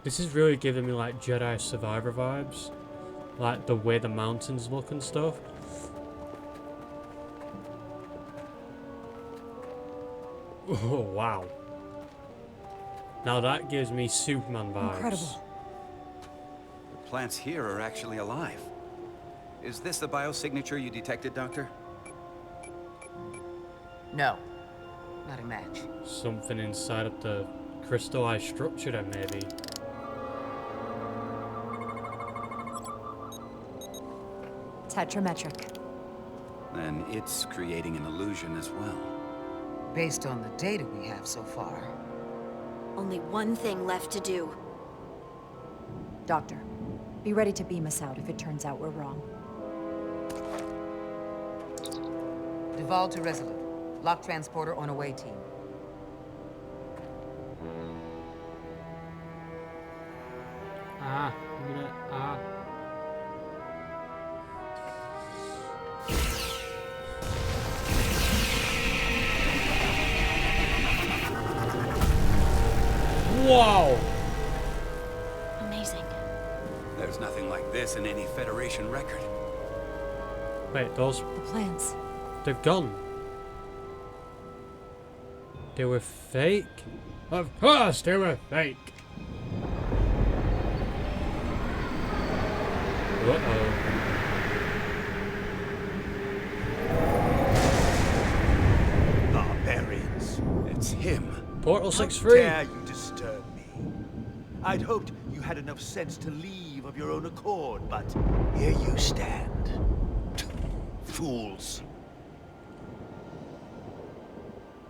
This is really giving me like Jedi Survivor vibes. Like the way the mountains look and stuff. Oh, wow. Now that gives me Superman vibes. Incredible. The plants here are actually alive. Is this the biosignature you detected, Doctor? No. Not a match. Something inside of the crystallized structure then, maybe. Tetrametric. Then it's creating an illusion as well. Based on the data we have so far. Only one thing left to do. Doctor, be ready to beam us out if it turns out we're wrong. Duval to Resolute. Lock transporter on away team. Wow! Amazing. There's nothing like this in any Federation record. Wait, those... The plans. They've gone. They were fake? Of course they were fake! Uh-oh. Barbarians. It's him. Portal How 6-3. dare you disturb me? I'd hoped you had enough sense to leave of your own accord, but here you stand. Fools.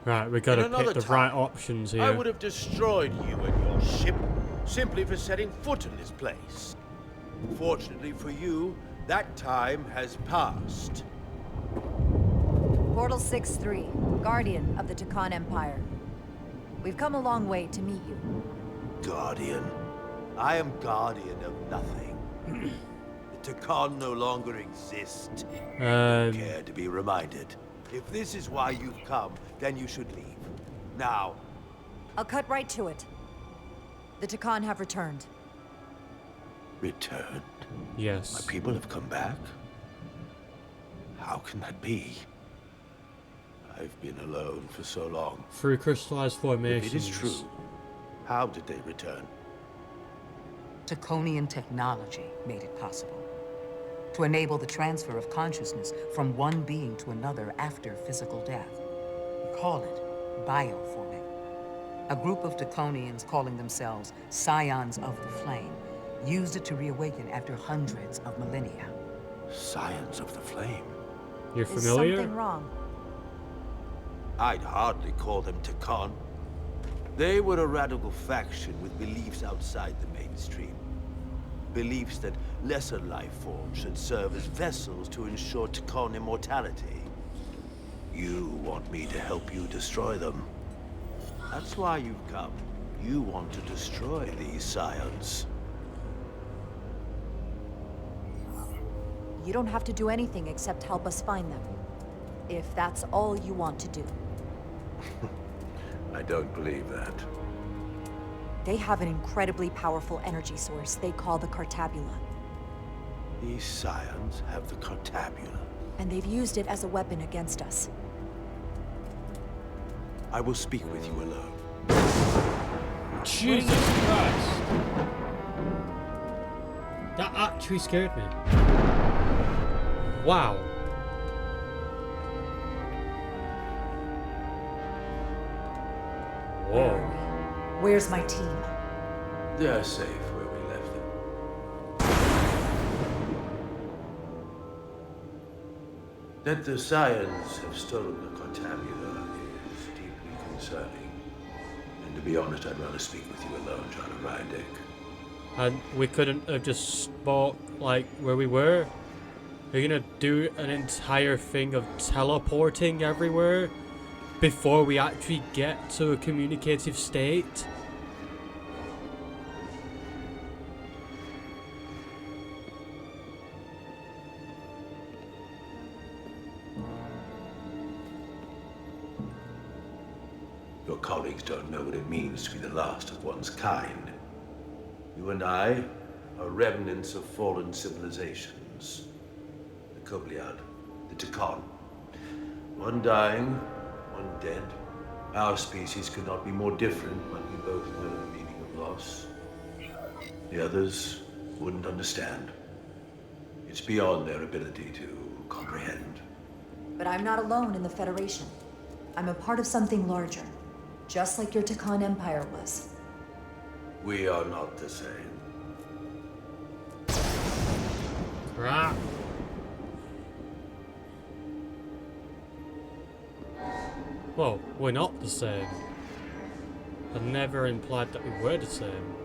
Right, we gotta In pick another the time, right options here. I would have destroyed you and your ship simply for setting foot in this place. Fortunately for you, that time has passed. Portal 6-3, Guardian of the Takan Empire. We've come a long way to meet you. Guardian? I am guardian of nothing. The Takan no longer exist. Care to be reminded. If this is why you've come, then you should leave. Now. I'll cut right to it. The Takan have returned. Returned? Yes. My people have come back? How can that be? I've been alone for so long. Through crystallized formations. If it is true, how did they return? Taconian technology made it possible. To enable the transfer of consciousness from one being to another after physical death. We call it bioforming. A group of Draconians calling themselves Scions of the Flame used it to reawaken after hundreds of millennia. Scions of the Flame? You're familiar? Is something wrong? I'd hardly call them Takan. They were a radical faction with beliefs outside the mainstream. Beliefs that lesser life forms should serve as vessels to ensure Takan immortality. You want me to help you destroy them. That's why you've come. You want to destroy these Scions. You don't have to do anything except help us find them. If that's all you want to do. I don't believe that. They have an incredibly powerful energy source they call the Cartabula. These Scions have the Cartabula. And they've used it as a weapon against us. I will speak with you alone. Jesus Christ! That actually scared me. Wow. Whoa. Where's my team? They're safe where we left them. That the Scions have stolen the Cartabula is deeply concerning. And to be honest, I'd rather speak with you alone, John Rydick. And we couldn't have just spoke like where we were? Are you gonna do an entire thing of teleporting everywhere before we actually get to a communicative state? Your colleagues don't know what it means to be the last of one's kind. You and I are remnants of fallen civilizations. The Kobliad, the Takan. One dying, one dead. Our species could not be more different, but we both know the meaning of loss. The others wouldn't understand. It's beyond their ability to comprehend. But I'm not alone in the Federation. I'm a part of something larger. Just like your Takan Empire was. We are not the same. Crap. Well, we're not the same. I never implied that we were the same.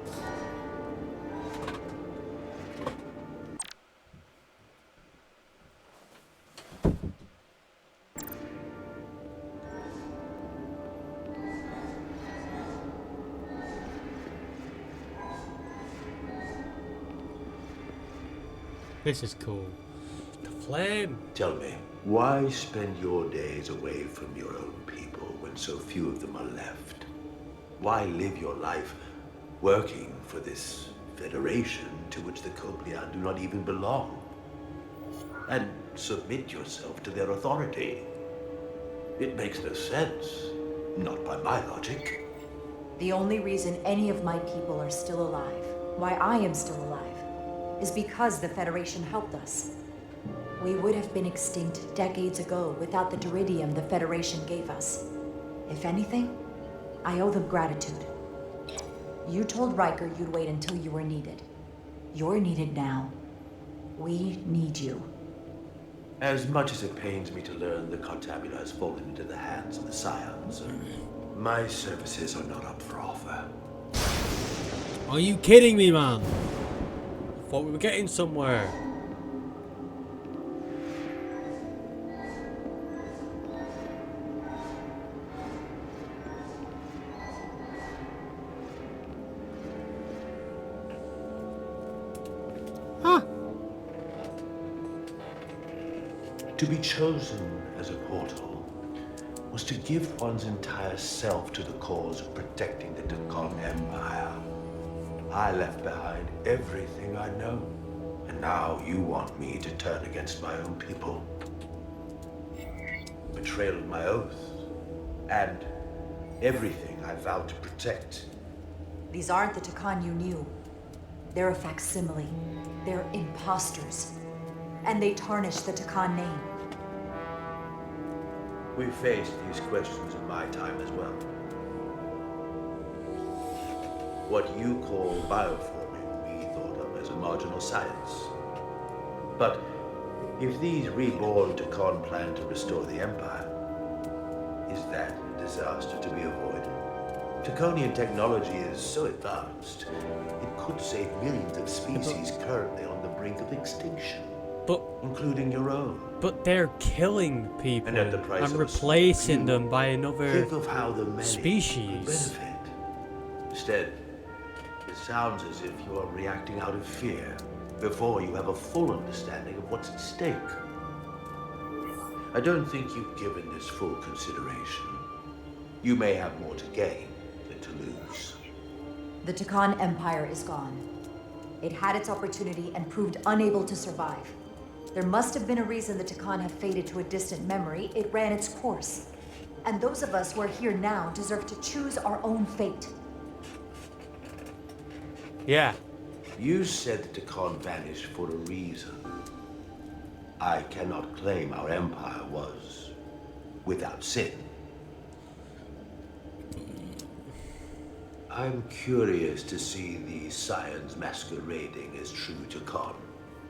This is cool. The flame. Tell me, why spend your days away from your own people when so few of them are left? Why live your life working for this federation to which the Kobliad do not even belong? And submit yourself to their authority? It makes no sense. Not by my logic. The only reason any of my people are still alive, why I am still alive, is because the Federation helped us. We would have been extinct decades ago without the Duridium the Federation gave us. If anything, I owe them gratitude. You told Riker you'd wait until you were needed. You're needed now. We need you. As much as it pains me to learn the Cartabula has fallen into the hands of the Scions, my services are not up for offer. Are you kidding me, man? I thought we were getting somewhere. To be chosen as a portal was to give one's entire self to the cause of protecting the Takan Empire. I left behind everything I know, and now you want me to turn against my own people. Betrayal of my oath, and everything I vowed to protect. These aren't the Takan you knew. They're a facsimile. They're imposters. And they tarnish the Takan name. We faced these questions in my time as well. What you call bioforming, we thought of as a marginal science. But if these reborn Takan plan to restore the Empire, is that a disaster to be avoided? Taconian technology is so advanced, it could save millions of species currently on the brink of extinction. Including your own. But they're killing people and, at the price and of replacing them by another think of how the many species. Benefit. Instead, it sounds as if you are reacting out of fear before you have a full understanding of what's at stake. I don't think you've given this full consideration. You may have more to gain than to lose. The Takan Empire is gone. It had its opportunity and proved unable to survive. There must have been a reason the Takan have faded to a distant memory. It ran its course. And those of us who are here now deserve to choose our own fate. Yeah. You said the Takan vanished for a reason. I cannot claim our empire was without sin. I'm curious to see the scions masquerading as true Takan.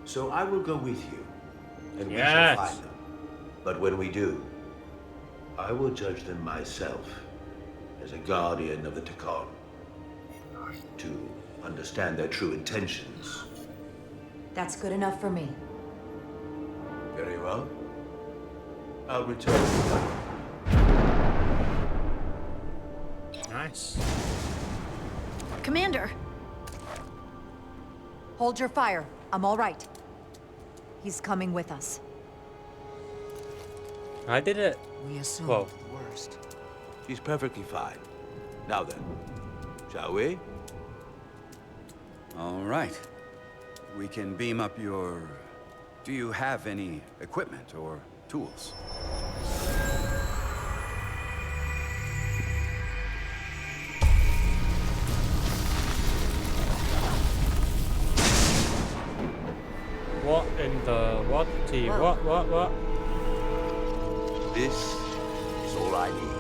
So I will go with you, and we shall find them. But when we do, I will judge them myself as a guardian of the Takan, to understand their true intentions. That's good enough for me. Very well. I'll return. Nice. Commander! Hold your fire. I'm all right. He's coming with us. I did it. We assumed Whoa. the worst. She's perfectly fine. Now then, shall we? All right. We can beam up your... Do you have any equipment or tools? What in the... What? What? This is all I need.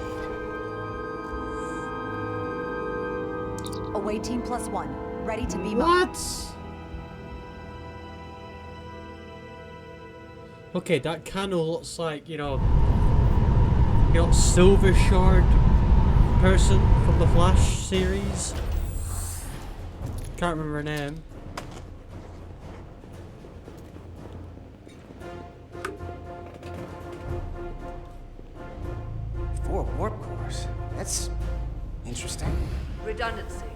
Away team +1. Ready to beam up. What? Okay, that kind of looks like, you know, Silver Shard person from the Flash series. Can't remember her name. For warp cores. That's interesting. Redundancy.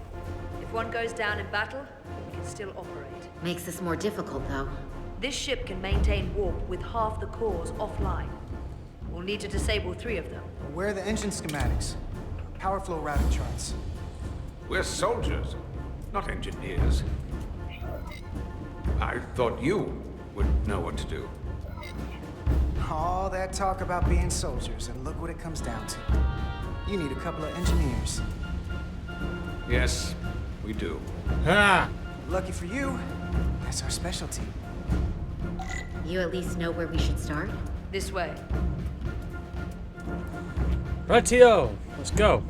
If one goes down in battle, we can still operate. Makes this more difficult, though. This ship can maintain warp with half the cores offline. We'll need to disable 3 of them. Where are the engine schematics? Power flow routing charts. We're soldiers, not engineers. I thought you would know what to do. All that talk about being soldiers, and look what it comes down to. You need a couple of engineers. Yes, we do. Ha! Lucky for you, that's our specialty. You at least know where we should start? This way. Rightio, let's go.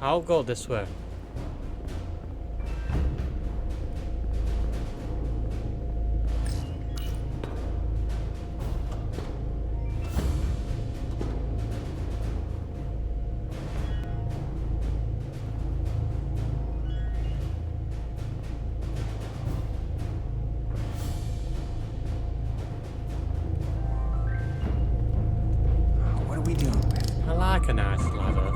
I'll go this way. What are we doing with? I like a nice ladder.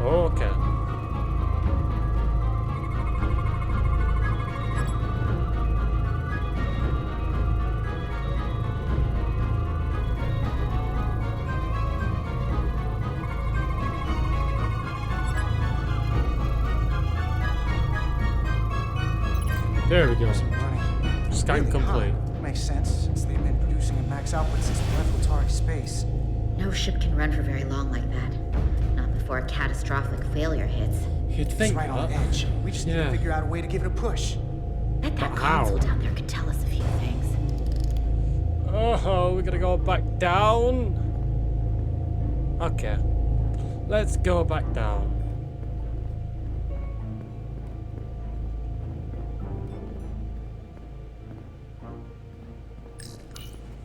Okay. There we go. Skank 'em. reduce output system left Latari space. No ship can run for very long like that. Not before a catastrophic failure hits. You'd It's think right on that. edge. We just need to figure out a way to give it a push. Bet that But how? console down there could tell us a few things. Oh, we're gonna go back down. Okay. Let's go back down.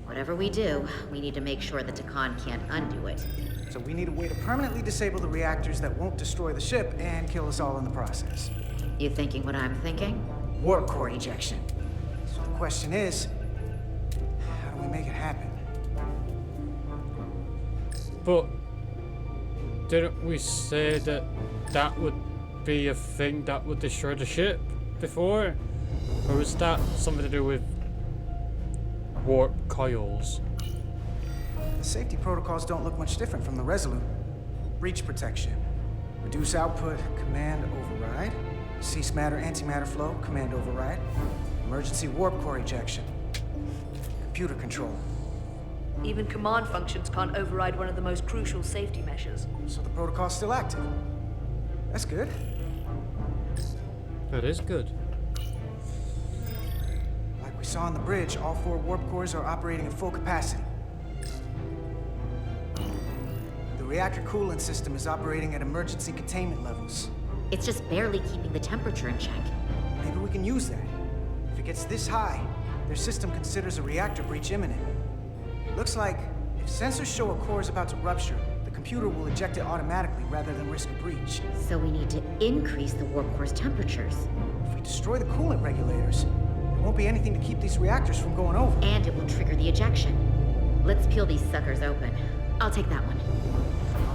Whatever we do, we need to make sure the Takan can't undo it. So we need a way to permanently disable the reactors that won't destroy the ship and kill us all in the process. You thinking what I'm thinking? Warp core ejection. So the question is, how do we make it happen? But didn't we say that that would be a thing that would destroy the ship before? Or was that something to do with warp coils? The safety protocols don't look much different from the Resolute. Breach protection. Reduce output, command override. Cease matter, antimatter flow, command override. Emergency warp core ejection. Computer control. Even command functions can't override one of the most crucial safety measures. So the protocol's still active. That's good. That is good. Like we saw on the bridge, all 4 warp cores are operating at full capacity. The reactor coolant system is operating at emergency containment levels. It's just barely keeping the temperature in check. Maybe we can use that. If it gets this high, their system considers a reactor breach imminent. Looks like if sensors show a core is about to rupture, the computer will eject it automatically rather than risk a breach. So we need to increase the warp core's temperatures. If we destroy the coolant regulators, there won't be anything to keep these reactors from going over. And it will trigger the ejection. Let's peel these suckers open. I'll take that one.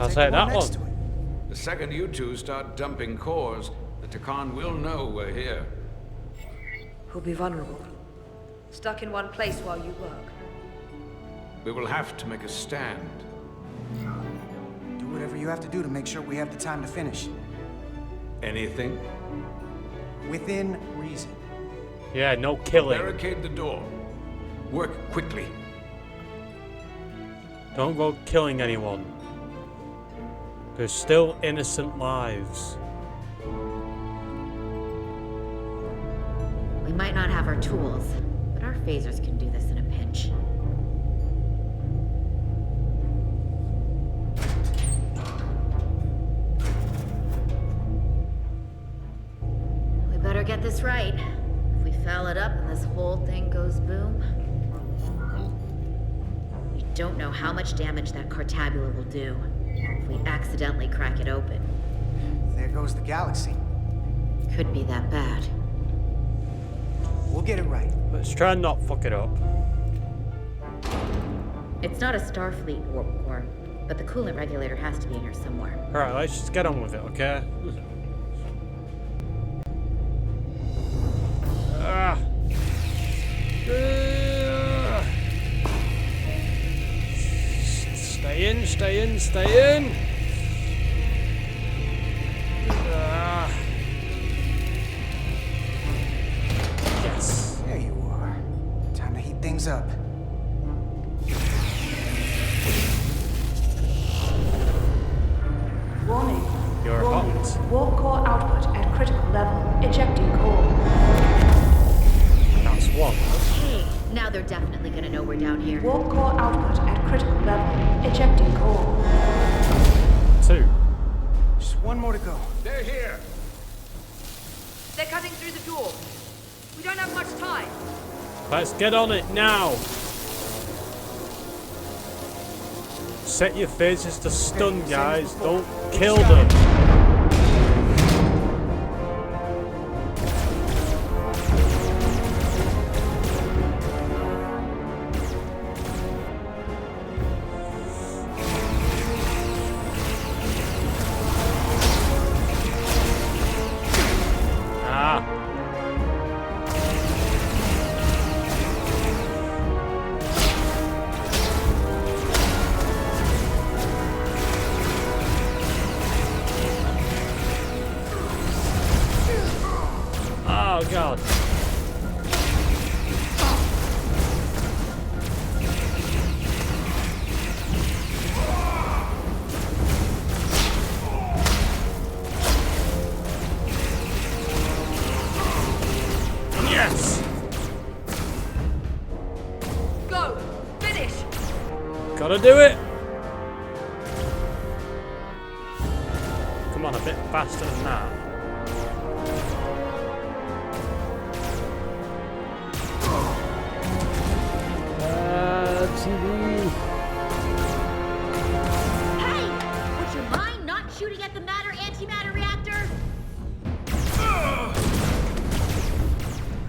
I'll take that one. The second you two start dumping cores, the Takan will know we're here. We'll be vulnerable. Stuck in one place while you work. We will have to make a stand. Do whatever you have to do to make sure we have the time to finish. Anything? Within reason. Yeah, no killing. Barricade the door. Work quickly. Don't go killing anyone. There's still innocent lives. We might not have our tools, but our phasers can do this in a pinch. We better get this right. If we foul it up and this whole thing goes boom, we don't know how much damage that Cartabula will do if we accidentally crack it open. There goes the galaxy. Could be that bad. We'll get it right. Let's try and not fuck it up. It's not a Starfleet warp core, but the coolant regulator has to be in here somewhere. Alright, let's just get on with it, okay? Stay in, stay in, stay in! Yes. There you are. Time to heat things up. Warning. You're hot. Warp core output at critical level. Ejecting core. That's one. Okay, now they're definitely gonna know we're down here. Warp core output at critical level. Ejecting core. 2. Just one more to go. They're here. They're cutting through the door. We don't have much time. Let's get on it now. Set your phases to stun, guys. Don't kill them. Gotta do it! Come on, a bit faster than that. TV. Hey! Would you mind not shooting at the matter-antimatter reactor?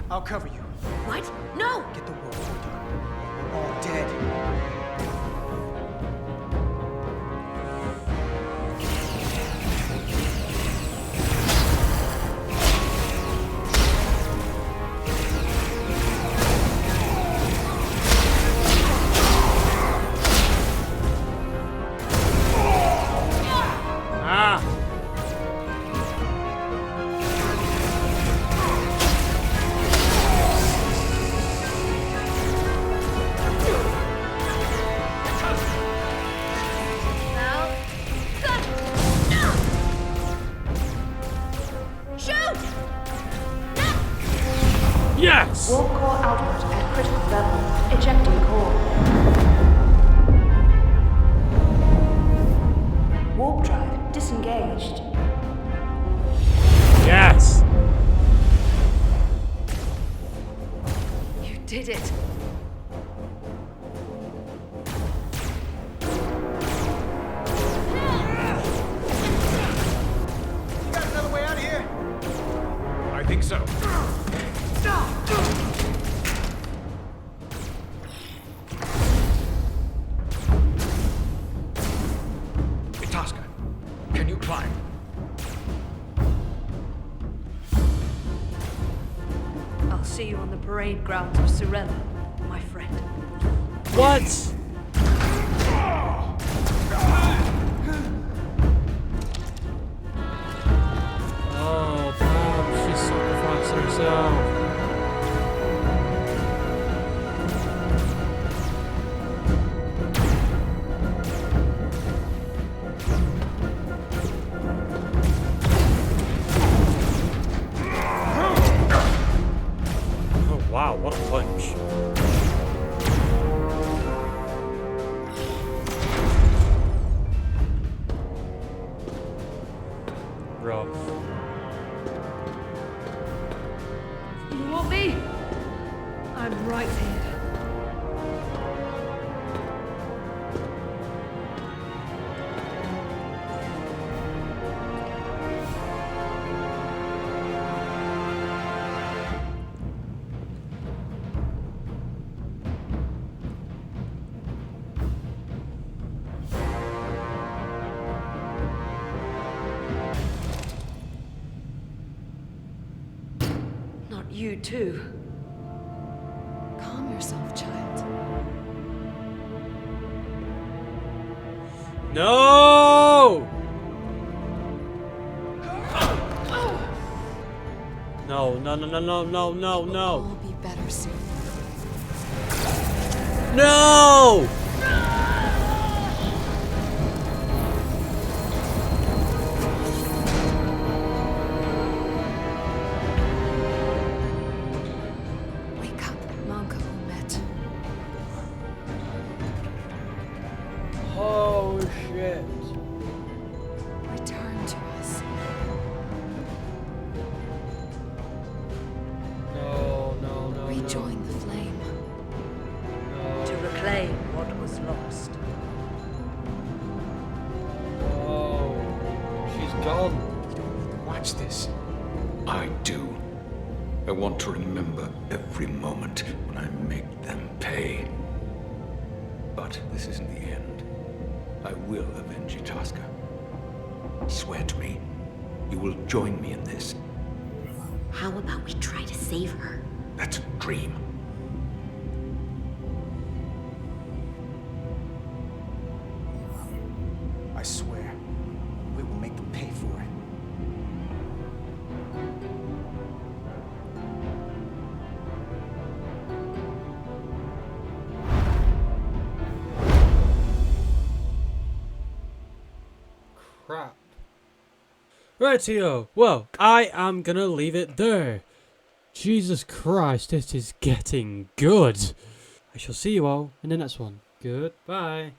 I'll cover you. What? No! Get the world done. We're all dead. Yes! Warp core output at critical level. Ejecting core. Warp drive disengaged. Yes! You did it. You got another way out of here? I think so. Itasca, can you climb? I'll see you on the parade grounds of Sorella, my friend. What? Oh, damn, she sacrificed herself. Oh, wow, what a punch. Rough. You want me? I'm right here. Not you too. Calm yourself, child. No! No, no, no, no, no, no, no, no. All be better soon. No! Wake up, Monka Umet. Oh shit. Return to us. No, no, no. Rejoin the flame. To reclaim what was lost. Oh, she's gone. Watch this. I do. I want to remember every moment when I make them pay. But this isn't the end. I will avenge Itasca. Swear to me, you will join me in this. How about we try to save her? That's a dream. I swear, we will make them pay for it. Crap. Rightio. Well, I am gonna leave it there. Jesus Christ, it is getting good. I shall see you all in the next one. Goodbye.